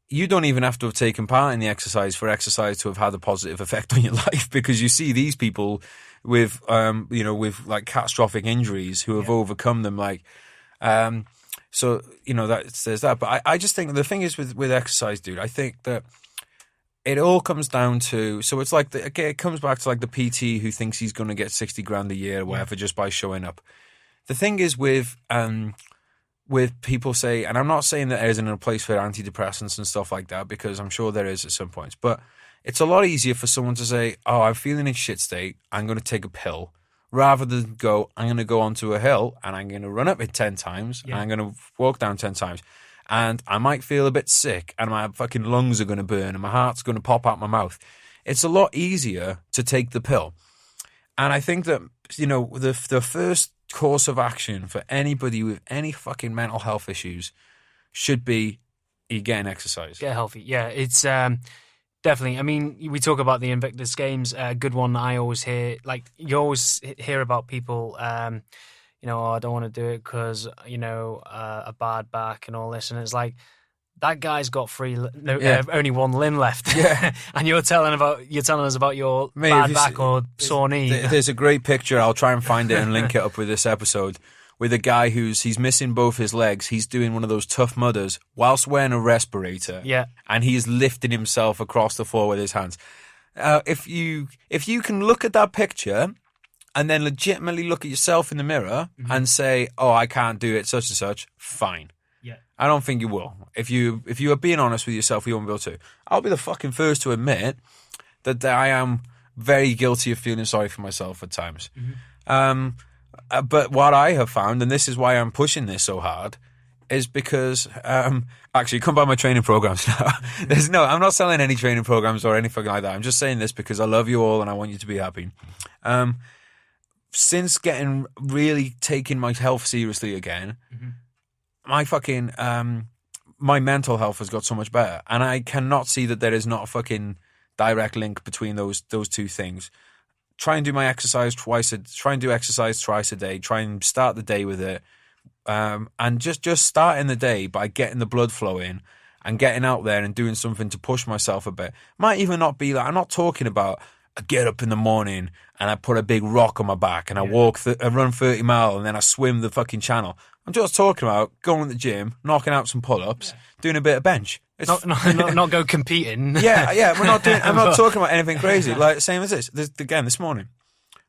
you don't even have to have taken part in the exercise for exercise to have had a positive effect on your life, because you see these people with, with catastrophic injuries who have overcome them. So that says that. But I just think the thing is with exercise, dude, I think that it all comes down to, so it's it comes back to the PT who thinks he's going to get 60 grand a year or whatever just by showing up. The thing is with people say, and I'm not saying that there isn't a place for antidepressants and stuff like that, because I'm sure there is at some points, but it's a lot easier for someone to say, oh, I'm feeling in shit state, I'm going to take a pill, rather than go, I'm going to go onto a hill and I'm going to run up it 10 times and I'm going to walk down 10 times. And I might feel a bit sick and my fucking lungs are going to burn and my heart's going to pop out my mouth. It's a lot easier to take the pill. And I think that, the first course of action for anybody with any fucking mental health issues should be you getting exercise. Get healthy. Yeah, it's definitely. I mean, we talk about the Invictus Games. A good one I always hear, you always hear about people, I don't want to do it because, a bad back and all this. And it's that guy's got only one limb left. Yeah. And you're telling us about your bad back or sore knee. There's a great picture. I'll try and find it and link it up with this episode, with a guy he's missing both his legs. He's doing one of those Tough Mudders whilst wearing a respirator. Yeah. And he's lifting himself across the floor with his hands. If you can look at that picture and then legitimately look at yourself in the mirror and say, oh, I can't do it, such and such, fine. Yeah. I don't think you will. If you are being honest with yourself, you won't be able to. I'll be the fucking first to admit that I am very guilty of feeling sorry for myself at times. Mm-hmm. But what I have found, and this is why I'm pushing this so hard, is because actually come by my training programs now. I'm not selling any training programs or anything like that. I'm just saying this because I love you all and I want you to be happy. Since getting really taking my health seriously again, my fucking my mental health has got so much better, and I cannot see that there is not a fucking direct link between those two things. Try and do my exercise twice a day. Try and start the day with it. And just starting the day by getting the blood flowing and getting out there and doing something to push myself a bit. Might even not be like, I'm not talking about I get up in the morning and I put a big rock on my back and I I run 30 miles and then I swim the fucking channel. I'm just talking about going to the gym, knocking out some pull-ups, doing a bit of bench. It's not go competing. Yeah. I'm not talking about anything crazy. Like same as this. This morning,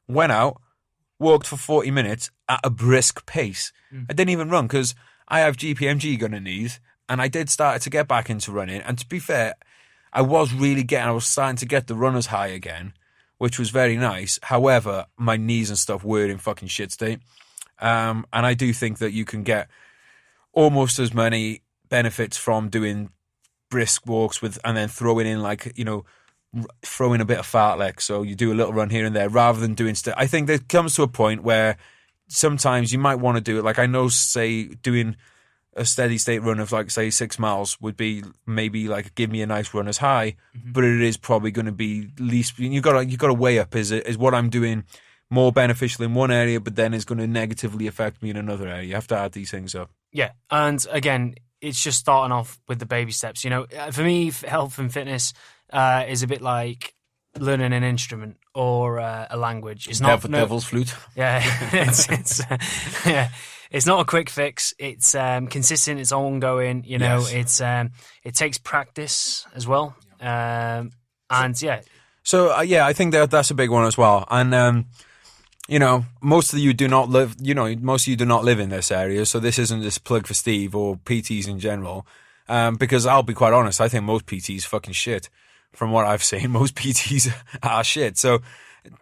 went out, walked for 40 minutes at a brisk pace. I didn't even run because I have GPMG gun and knees, and I did start to get back into running. And to be fair, I was starting to get the runner's high again, which was very nice. However, my knees and stuff were in fucking shit state. And I do think that you can get almost as many benefits from doing brisk walks and then throwing in throwing a bit of fartlek. So you do a little run here and there rather than doing I think there comes to a point where sometimes you might want to do it. Like I know, say, doing a steady state run of 6 miles would be maybe give me a nice runner's high, but it is probably going to be least. You got to weigh up. Is what I'm doing more beneficial in one area, but then is going to negatively affect me in another area? You have to add these things up. Yeah, and again, it's just starting off with the baby steps. For me, health and fitness is a bit like learning an instrument or a language. It's not devil's flute. Yeah, it's not a quick fix. It's consistent. It's ongoing. Yes. It takes practice as well. So I think that's a big one as well. And most of you do not live. Most of you do not live in this area. So this isn't this plug for Steve or PTs in general. Because I'll be quite honest, I think most PTs fucking shit. From what I've seen, most PTs are shit. So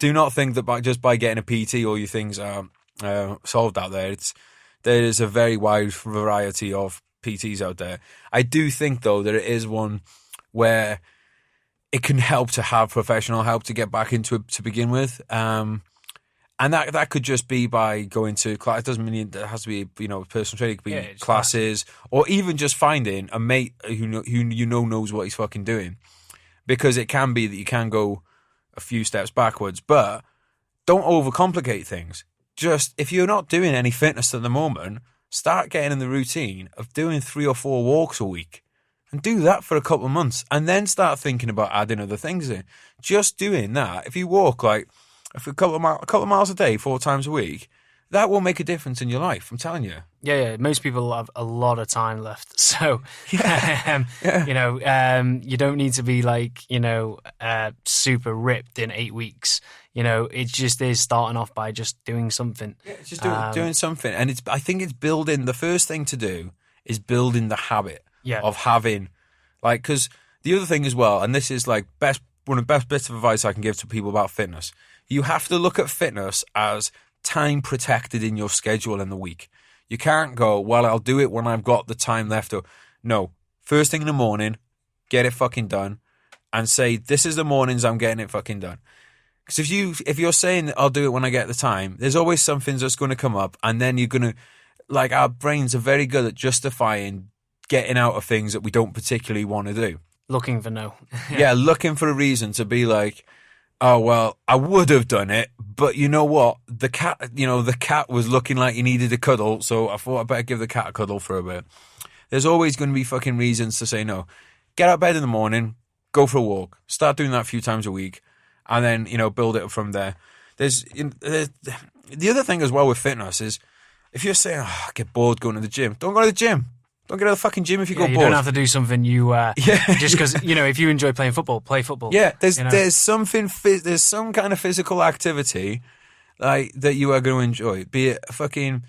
do not think that just by getting a PT all your things are solved out there. There is a very wide variety of PTs out there. I do think, though, that it is one where it can help to have professional help to get back into it to begin with. And that could just be by going to class. It doesn't mean it has to be, a personal training. It could be classes, or even just finding a mate who knows what he's fucking doing. Because it can be that you can go a few steps backwards, but don't overcomplicate things. Just, if you're not doing any fitness at the moment, start getting in the routine of doing 3 or 4 walks a week. And do that for a couple of months. And then start thinking about adding other things in. Just doing that, if you walk a couple of miles a day, 4 times a week, that will make a difference in your life, I'm telling you. Yeah. Most people have a lot of time left. So, you don't need to be super ripped in 8 weeks. It just is starting off by just doing something. Yeah, just doing something. And I think it's building, the first thing to do is building the habit of having, because the other thing as well, and this is one of the best bits of advice I can give to people about fitness, you have to look at fitness as time protected in your schedule in the week. You can't go, well, I'll do it when I've got the time left. No, first thing in the morning, get it fucking done, and say, this is the mornings I'm getting it fucking done. Because if you're saying I'll do it when I get the time, there's always something that's going to come up, and then you're going to, our brains are very good at justifying getting out of things that we don't particularly want to do. Looking for no. Yeah, looking for a reason to be like, oh, well, I would have done it, but you know what? The cat was looking like he needed a cuddle, so I thought I'd better give the cat a cuddle for a bit. There's always going to be fucking reasons to say no. Get out of bed in the morning, go for a walk, start doing that a few times a week, and then, build it up from there. The other thing as well with fitness is, if you're saying, I get bored going to the gym, don't go to the gym. Don't get out of the fucking gym if you go bored. You don't have to do something just because, if you enjoy playing football, play football. Yeah, there's some kind of physical activity that you are going to enjoy. Be it fucking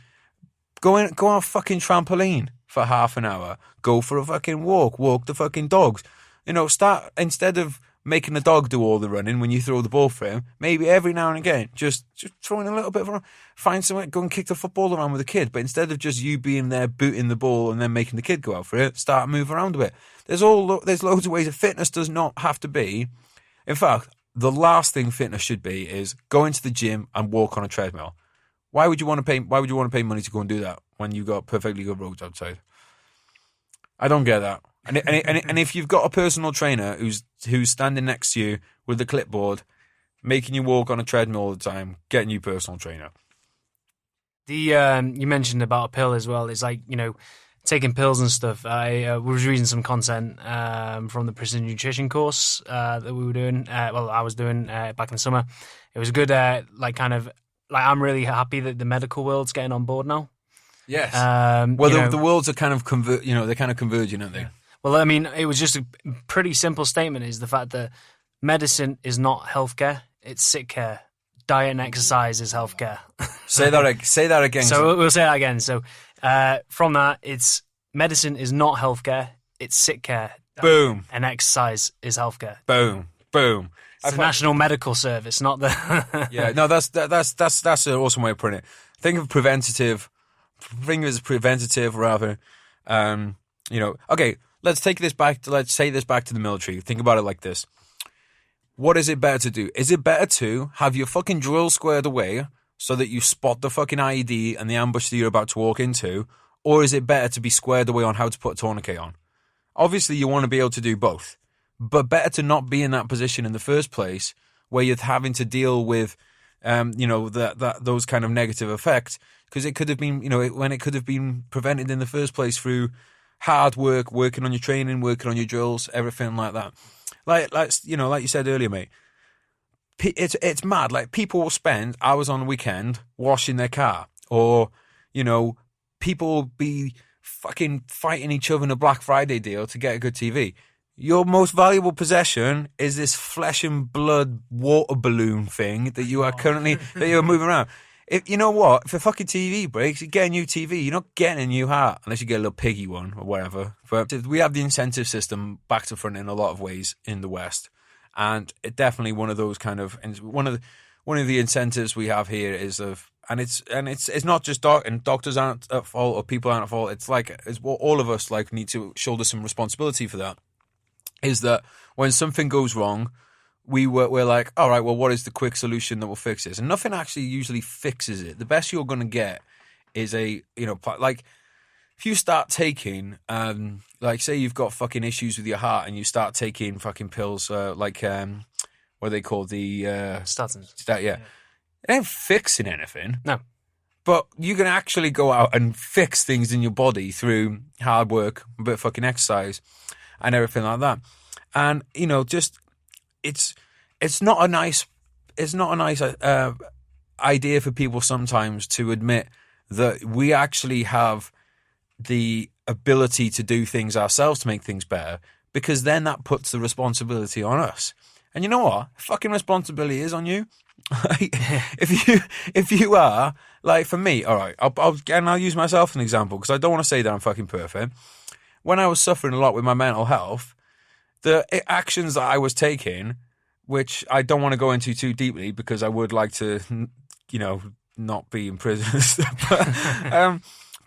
go on a fucking trampoline for half an hour. Go for a fucking walk the fucking dogs. Start, instead of making the dog do all the running when you throw the ball for him. Maybe every now and again, just throwing a little bit of find somewhere, go and kick the football around with the kid. But instead of just you being there booting the ball and then making the kid go out for it, start move around a bit. There's loads of ways. Fitness does not have to be. In fact, the last thing fitness should be is go into the gym and walk on a treadmill. Why would you want to pay money to go and do that when you've got perfectly good roads outside? I don't get that. And if you've got a personal trainer who's standing next to you with the clipboard, making you walk on a treadmill all the time, getting you personal trainer. You mentioned about a pill as well. It's like, taking pills and stuff. I was reading some content from the precision nutrition course that we were doing. I was doing back in the summer. It was good. I'm really happy that the medical world's getting on board now. Yes. The worlds are kind of they're kind of converging, aren't they? Yeah. Well, I mean, it was just a pretty simple statement: is the fact that medicine is not healthcare; it's sick care. Diet and exercise is healthcare. Say that again. So we'll say that again. So from that, it's medicine is not healthcare; it's sick care. Boom. And exercise is healthcare. Boom. Boom. It's the National Medical Service, not the. Yeah, no, that's an awesome way of putting it. Think of preventative. Think of it as preventative rather. Okay, let's take this back. Let's say this back to the military. Think about it like this. What is it better to do? Is it better to have your fucking drill squared away so that you spot the fucking IED and the ambush that you're about to walk into, or is it better to be squared away on how to put a tourniquet on? Obviously, you want to be able to do both. But better to not be in that position in the first place where you're having to deal with, those kind of negative effects, because it could have been, when it could have been prevented in the first place through hard work, working on your training, working on your drills, everything like that. Like you said earlier, mate. It's mad. Like, people will spend hours on the weekend washing their car, or people will be fucking fighting each other in a Black Friday deal to get a good TV. Your most valuable possession is this flesh and blood water balloon thing that you are currently that you're moving around. If a fucking TV breaks, you get a new TV. You're not getting a new heart unless you get a little piggy one or whatever. But we have the incentive system back to front in a lot of ways in the West, and it definitely one of those kind of one of the incentives we have here is it's not just doctors aren't at fault or people aren't at fault. It's what all of us need to shoulder some responsibility for that. Is that when something goes wrong, we're like, all right, well, what is the quick solution that will fix this? And nothing actually usually fixes it. The best you're going to get is if you start taking, say you've got fucking issues with your heart and you start taking fucking pills, what are they called? The statins. Yeah. It ain't fixing anything. No. But you can actually go out and fix things in your body through hard work, a bit of fucking exercise, and everything like that. And it's not a nice idea for people sometimes to admit that we actually have the ability to do things ourselves to make things better, because then that puts the responsibility on us. And you know what? Fucking responsibility is on you. If you are, for me, all right, I'll use myself as an example, because I don't want to say that I'm fucking perfect. When I was suffering a lot with my mental health, the actions that I was taking, which I don't want to go into too deeply because I would like to, not be in prison,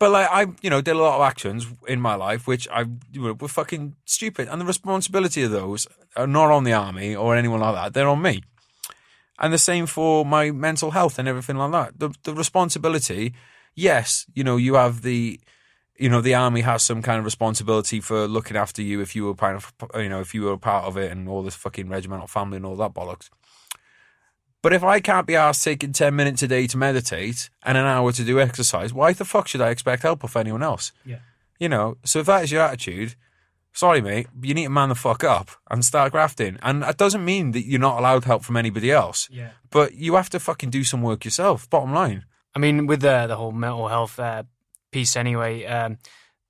but I did a lot of actions in my life which were fucking stupid, and the responsibility of those are not on the army or anyone like that. They're on me, and the same for my mental health and everything like that. The responsibility, yes, you have the army has some kind of responsibility for looking after you if you were if you were a part of it and all this fucking regimental family and all that bollocks. But if I can't be asked taking 10 minutes a day to meditate and an hour to do exercise, why the fuck should I expect help of anyone else? Yeah. So if that is your attitude, sorry, mate, you need to man the fuck up and start grafting. And that doesn't mean that you're not allowed help from anybody else. Yeah. But you have to fucking do some work yourself, bottom line. I mean, with the whole mental health piece anyway,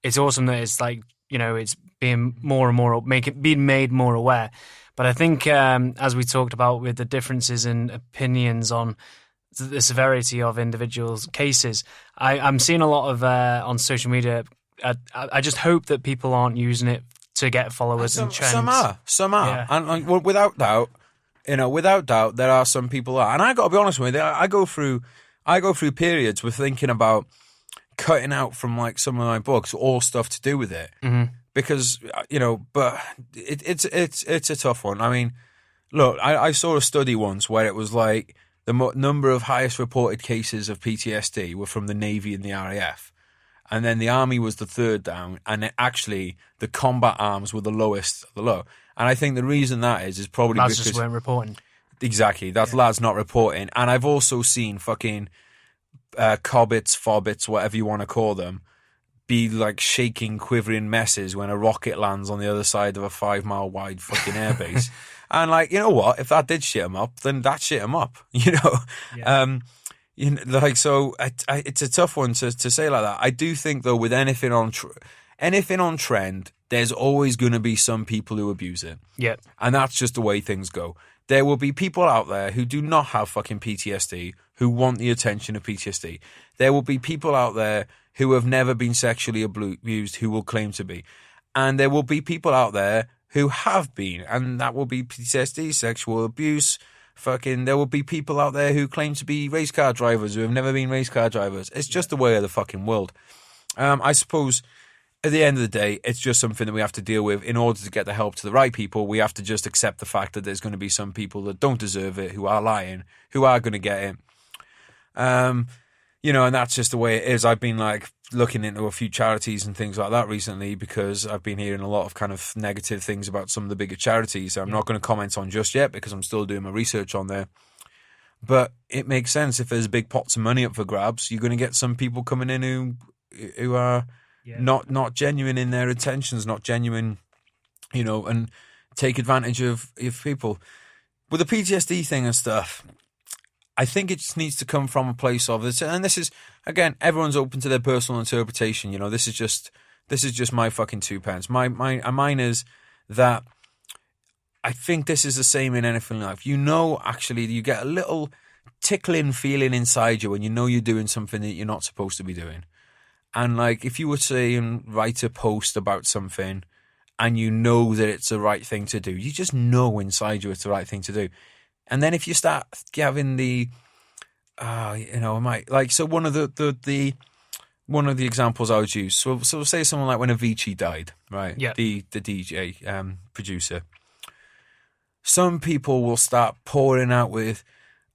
it's awesome that it's it's being more and more being made more aware. But I think as we talked about with the differences in opinions on the severity of individuals' cases, I'm seeing a lot of on social media. I just hope that people aren't using it to get followers and trends. Some are, Yeah. and like, well, without doubt, there are some people are, and I got to be honest with you, I go through periods with thinking about cutting out from like some of my books all stuff to do with it, because but it's a tough one. I mean, look, I saw a study once where it was like the number of highest reported cases of PTSD were from the Navy and the RAF. And then the Army was the third down, and actually the combat arms were the lowest of the low. And I think the reason that is probably Lads because... just weren't reporting. Exactly, that's lads not reporting. And I've also seen fucking cobbits, fobbits, whatever you want to call them, be like shaking, quivering messes when a rocket lands on the other side of a 5-mile wide fucking airbase. And like, you know what? If that did shit them up, then that shit them up, Yeah. So it's a tough one to say like that. I do think though, with anything on trend, there's always going to be some people who abuse it. Yeah. And that's just the way things go. There will be people out there who do not have fucking PTSD, who want the attention of PTSD. There will be people out there who have never been sexually abused who will claim to be. And there will be people out there who have been, and that will be PTSD, sexual abuse. There will be people out there who claim to be race car drivers who have never been race car drivers. It's just the way of the fucking world. I suppose at the end of the day, it's just something that we have to deal with. In order to get the help to the right people, we have to just accept the fact that there's going to be some people that don't deserve it, who are lying, who are going to get it. And that's just the way it is. I've been like looking into a few charities and things like that recently because I've been hearing a lot of kind of negative things about some of the bigger charities. I'm not going to comment on just yet because I'm still doing my research on there. But it makes sense. If there's big pots of money up for grabs, you're going to get some people coming in who are not genuine in their intentions, not genuine, and take advantage of people. With the PTSD thing and stuff, I think it just needs to come from a place of this, and this is, again, everyone's open to their personal interpretation. This is just my fucking 2 pence. Mine is that I think this is the same in anything in life. Actually, you get a little tickling feeling inside you when you're doing something that you're not supposed to be doing. And like, if you were to say and write a post about something, and you know that it's the right thing to do, you just know inside you it's the right thing to do. And then if you start having the, so one of the examples I would use. So say someone like when Avicii died, right? Yeah. The DJ producer. Some people will start pouring out with,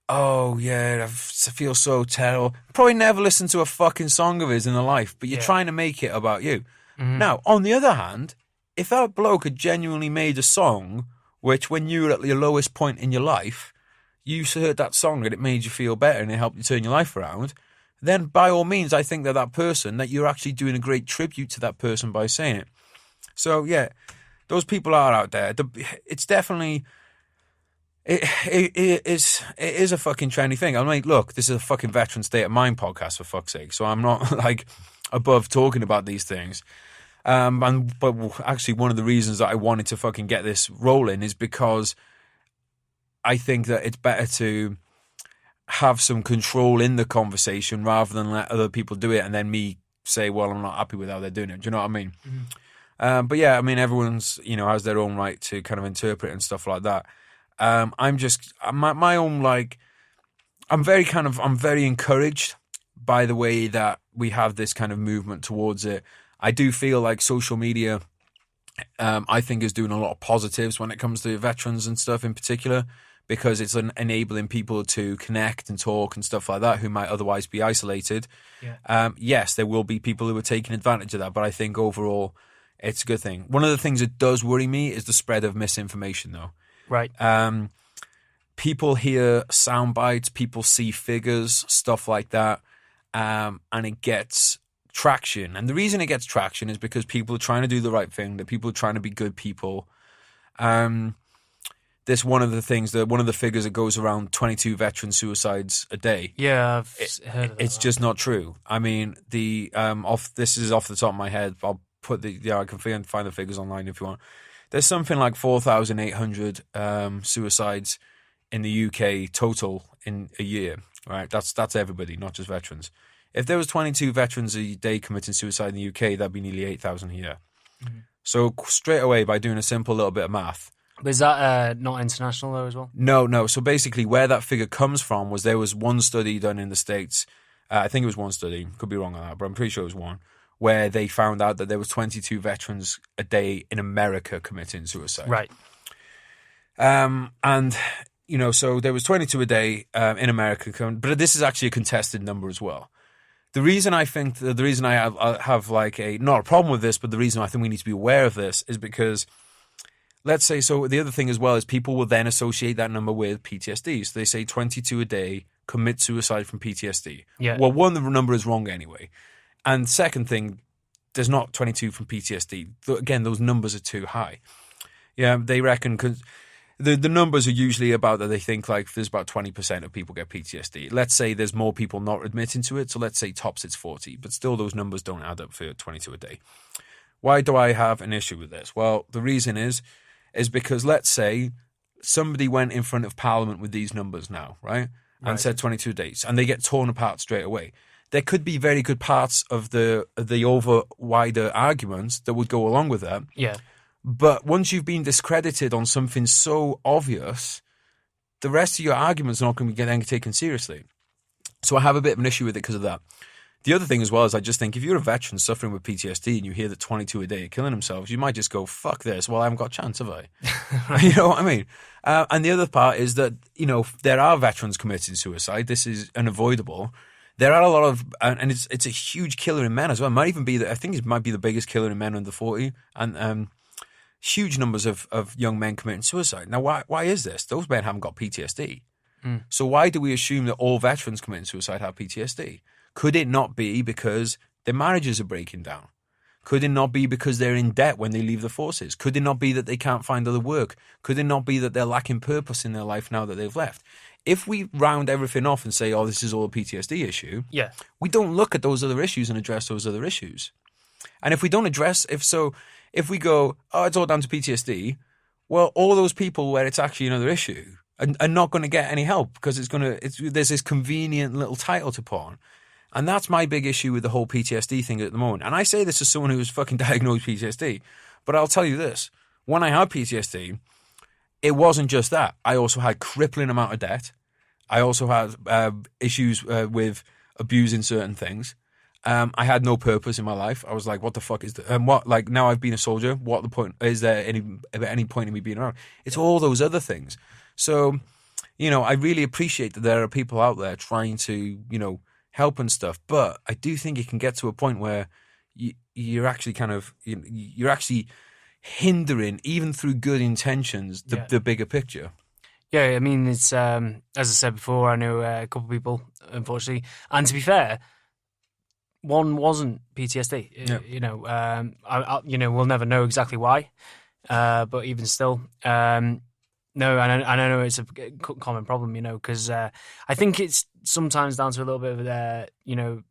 oh yeah, I feel so terrible. Probably never listened to a fucking song of his in their life, but you're trying to make it about you. Mm-hmm. Now, on the other hand, if that bloke had genuinely made a song which when you were at your lowest point in your life, you heard that song and it made you feel better and it helped you turn your life around, then by all means, I think that you're actually doing a great tribute to that person by saying it. So yeah, those people are out there. It's definitely, it is a fucking trendy thing. I'm like, look, this is a fucking Veteran State of Mind podcast for fuck's sake. So I'm not like above talking about these things. But actually, one of the reasons that I wanted to fucking get this rolling is because I think that it's better to have some control in the conversation rather than let other people do it and then me say, well, I'm not happy with how they're doing it. Do you know what I mean? Mm-hmm. But yeah, I mean, everyone's, has their own right to kind of interpret and stuff like that. I'm very encouraged by the way that we have this kind of movement towards it. I do feel like social media, I think, is doing a lot of positives when it comes to veterans and stuff in particular, because it's enabling people to connect and talk and stuff like that who might otherwise be isolated. Yeah. Yes, there will be people who are taking advantage of that, but I think overall it's a good thing. One of the things that does worry me is the spread of misinformation, though. Right. People hear sound bites, people see figures, stuff like that, and it gets traction. And the reason it gets traction is because people are trying to do the right thing, that people are trying to be good people. This one of the figures that goes around 22 veteran suicides a day. Yeah, I've heard of that. It's just not true. I mean, this is off the top of my head. I'll put I can find the figures online if you want. There's something like 4,800 suicides in the UK total in a year. Right, that's everybody, not just veterans. If there was 22 veterans a day committing suicide in the UK, that'd be nearly 8,000 a year. Mm-hmm. So straight away, by doing a simple little bit of math. But is that not international though as well? No. So basically, where that figure comes from was there was one study done in the States. I think it was one study. Could be wrong on that, but I'm pretty sure it was one, where they found out that there was 22 veterans a day in America committing suicide. Right. And, you know, so there was 22 a day in America, but this is actually a contested number as well. The reason I think, the reason I have like not a problem with this, but the reason I think we need to be aware of this is because, let's say, so the other thing as well is people will then associate that number with PTSD. So they say 22 a day commit suicide from PTSD. Yeah. Well, one, the number is wrong anyway. And second thing, there's not 22 from PTSD. Again, those numbers are too high. Yeah, they reckon, because the numbers are usually about that they think like there's about 20% of people get PTSD. Let's say there's more people not admitting to it. So let's say tops it's 40, but still those numbers don't add up for 22 a day. Why do I have an issue with this? Well, the reason is because let's say somebody went in front of Parliament with these numbers now, right? And said 22 days, and they get torn apart straight away. There could be very good parts of the over wider arguments that would go along with that. Yeah. But once you've been discredited on something so obvious, the rest of your arguments are not going to be getting taken seriously. So I have a bit of an issue with it because of that. The other thing as well is I just think if you're a veteran suffering with PTSD and you hear that 22 a day are killing themselves, you might just go, fuck this. Well, I haven't got a chance, have I? You know what I mean? And the other part is that, you know, there are veterans committing suicide. This is unavoidable. There are a lot of, and it's a huge killer in men as well. It might even be, I think it might be the biggest killer in men under 40. And huge numbers of young men committing suicide. Now, why is this? Those men haven't got PTSD. So why do we assume that all veterans committing suicide have PTSD? Could it not be because their marriages are breaking down? Could it not be because they're in debt when they leave the forces? Could it not be that they can't find other work? Could it not be that they're lacking purpose in their life now that they've left? If we round everything off and say, oh, this is all a PTSD issue, we don't look at those other issues and address those other issues. And if we don't address, if we go, oh, it's all down to PTSD, well, all those people where it's actually another issue are not going to get any help because there's this convenient little title to put on. And that's my big issue with the whole PTSD thing at the moment. And I say this as someone who was fucking diagnosed PTSD, but I'll tell you this. When I had PTSD, it wasn't just that. I also had crippling amount of debt. I also had issues with abusing certain things. I had no purpose in my life. I was like, what the fuck is that? What, like, now I've been a soldier, what the point? Is there any point in me being around? It's all those other things. So, you know, I really appreciate that there are people out there trying to, you know, help and stuff, but I do think it can get to a point where you're actually you're actually hindering, even through good intentions, the bigger picture. Yeah, I mean, it's as I said before, I know a couple of people, unfortunately, and to be fair, one wasn't PTSD. Yeah. You know, you know, we'll never know exactly why, but even still, no, and I know it's a common problem, you know, because I think it's sometimes down to a little bit of, you know,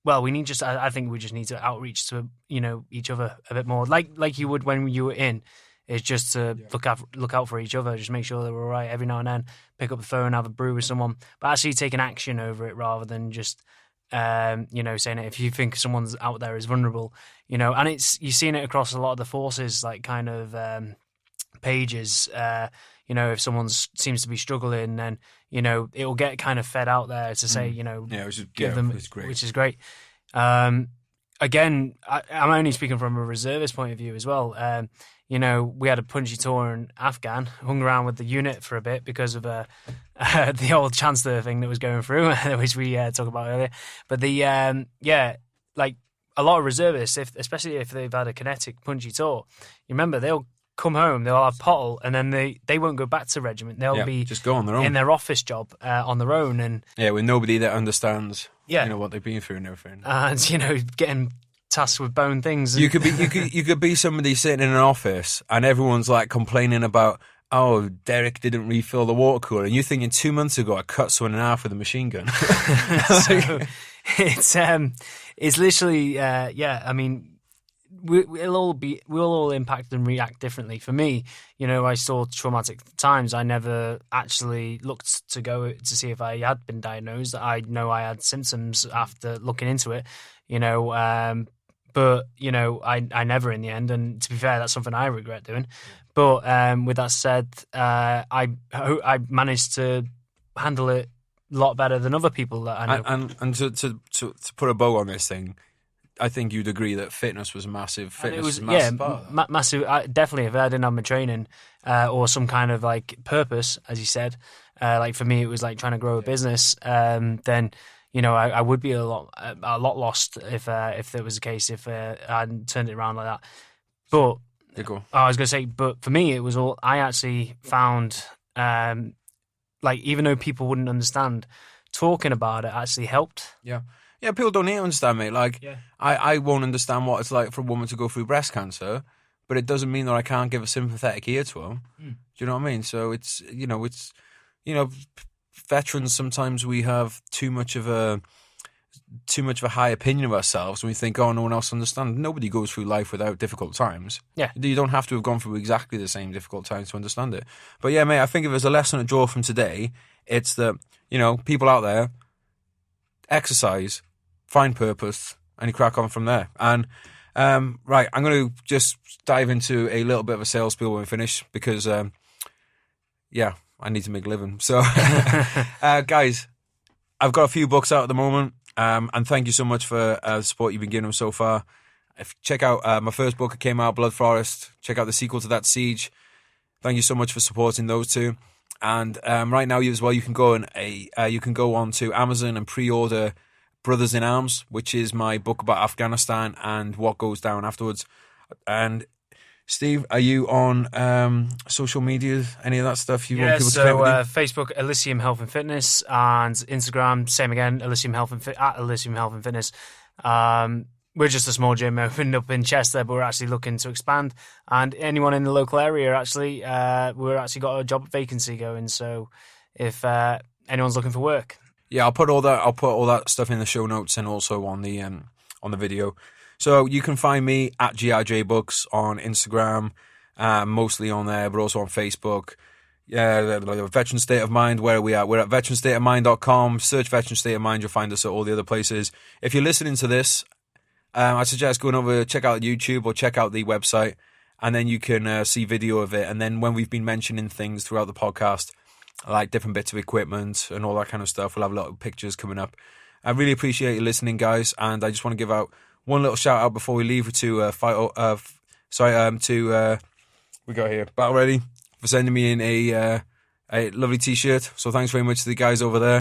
well, I think we just need to outreach to, you know, each other a bit more, like you would when you were in. It's just to look out for each other, just make sure that we're all right every now and then, pick up the phone, have a brew with someone, but actually take an action over it rather than just, you know, saying it if you think someone's out there is vulnerable, you know, and you're seeing it across a lot of the forces, like kind of pages, you know, if someone seems to be struggling, then, you know, it will get kind of fed out there to say, you know, which is great. Again, I'm only speaking from a reservist point of view as well. You know, we had a punchy tour in Afghan, hung around with the unit for a bit because of the old Chancellor thing that was going through, which we talked about earlier. But like a lot of reservists, especially if they've had a kinetic punchy tour, you remember they'll come home, they'll have pottle, and then they won't go back to regiment. They'll be just go on their own in their office job on their own, and with nobody that understands, you know, what they've been through and everything, and you know, getting tasked with bone things. You could be somebody sitting in an office, and everyone's like complaining about, oh, Derek didn't refill the water cooler, and you're thinking 2 months ago I cut someone in half with a machine gun. So it's literally I mean, we'll all impact and react differently. For me, you know, I saw traumatic times. I never actually looked to go to see if I had been diagnosed. I know I had symptoms after looking into it, you know, but you know, I never in the end. And to be fair, that's something I regret doing. But with that said, I managed to handle it a lot better than other people that I know. And to put a bow on this thing, I think you'd agree that fitness was massive. Fitness was a massive part. Massive. Definitely, if I didn't have my training or some kind of like purpose, as you said, like for me, it was like trying to grow a business. Then you know, I would be a lot lost if that was the case, if I hadn't turned it around like that. But I was going to say, but for me, it was all I actually found. Like even though people wouldn't understand, talking about it actually helped. Yeah, people don't need to understand, mate. Like, I won't understand what it's like for a woman to go through breast cancer, but it doesn't mean that I can't give a sympathetic ear to them. Do you know what I mean? So it's veterans, sometimes we have too much of a high opinion of ourselves, and we think, oh, no one else understands. Nobody goes through life without difficult times. Yeah. You don't have to have gone through exactly the same difficult times to understand it. But yeah, mate, I think if there's a lesson to draw from today, it's that, you know, people out there, exercise, find purpose, and you crack on from there. And right, I'm going to just dive into a little bit of a sales spiel when we finish, because I need to make a living. So guys, I've got a few books out at the moment, and thank you so much for the support you've been giving them so far. Check out my first book that came out, Blood Forest. Check out the sequel to that, Siege. Thank you so much for supporting those two. And right now as well, you can go on to Amazon and pre-order Brothers in Arms, which is my book about Afghanistan and what goes down afterwards. And Steve, are you on social media? Any of that stuff you want people to connect with you? Facebook, Elysium Health and Fitness, and Instagram, same again, Elysium Health and Fitness. We're just a small gym opened up in Chester, but we're actually looking to expand. And anyone in the local area, actually, we're actually got a job vacancy going. So if anyone's looking for work, I'll put all that stuff in the show notes and also on the video. So you can find me at GIJ Books on Instagram, mostly on there, but also on Facebook. Yeah, Veteran State of Mind, where are we at? We're at veteranstateofmind.com. Search Veteran State of Mind, you'll find us at all the other places. If you're listening to this, I suggest going over, check out YouTube or check out the website, and then you can see video of it. And then when we've been mentioning things throughout the podcast, like different bits of equipment and all that kind of stuff, we'll have a lot of pictures coming up. I really appreciate you listening, guys, and I just want to give out one little shout out before we leave to we got here Battle Ready for sending me in a lovely t-shirt. So thanks very much to the guys over there.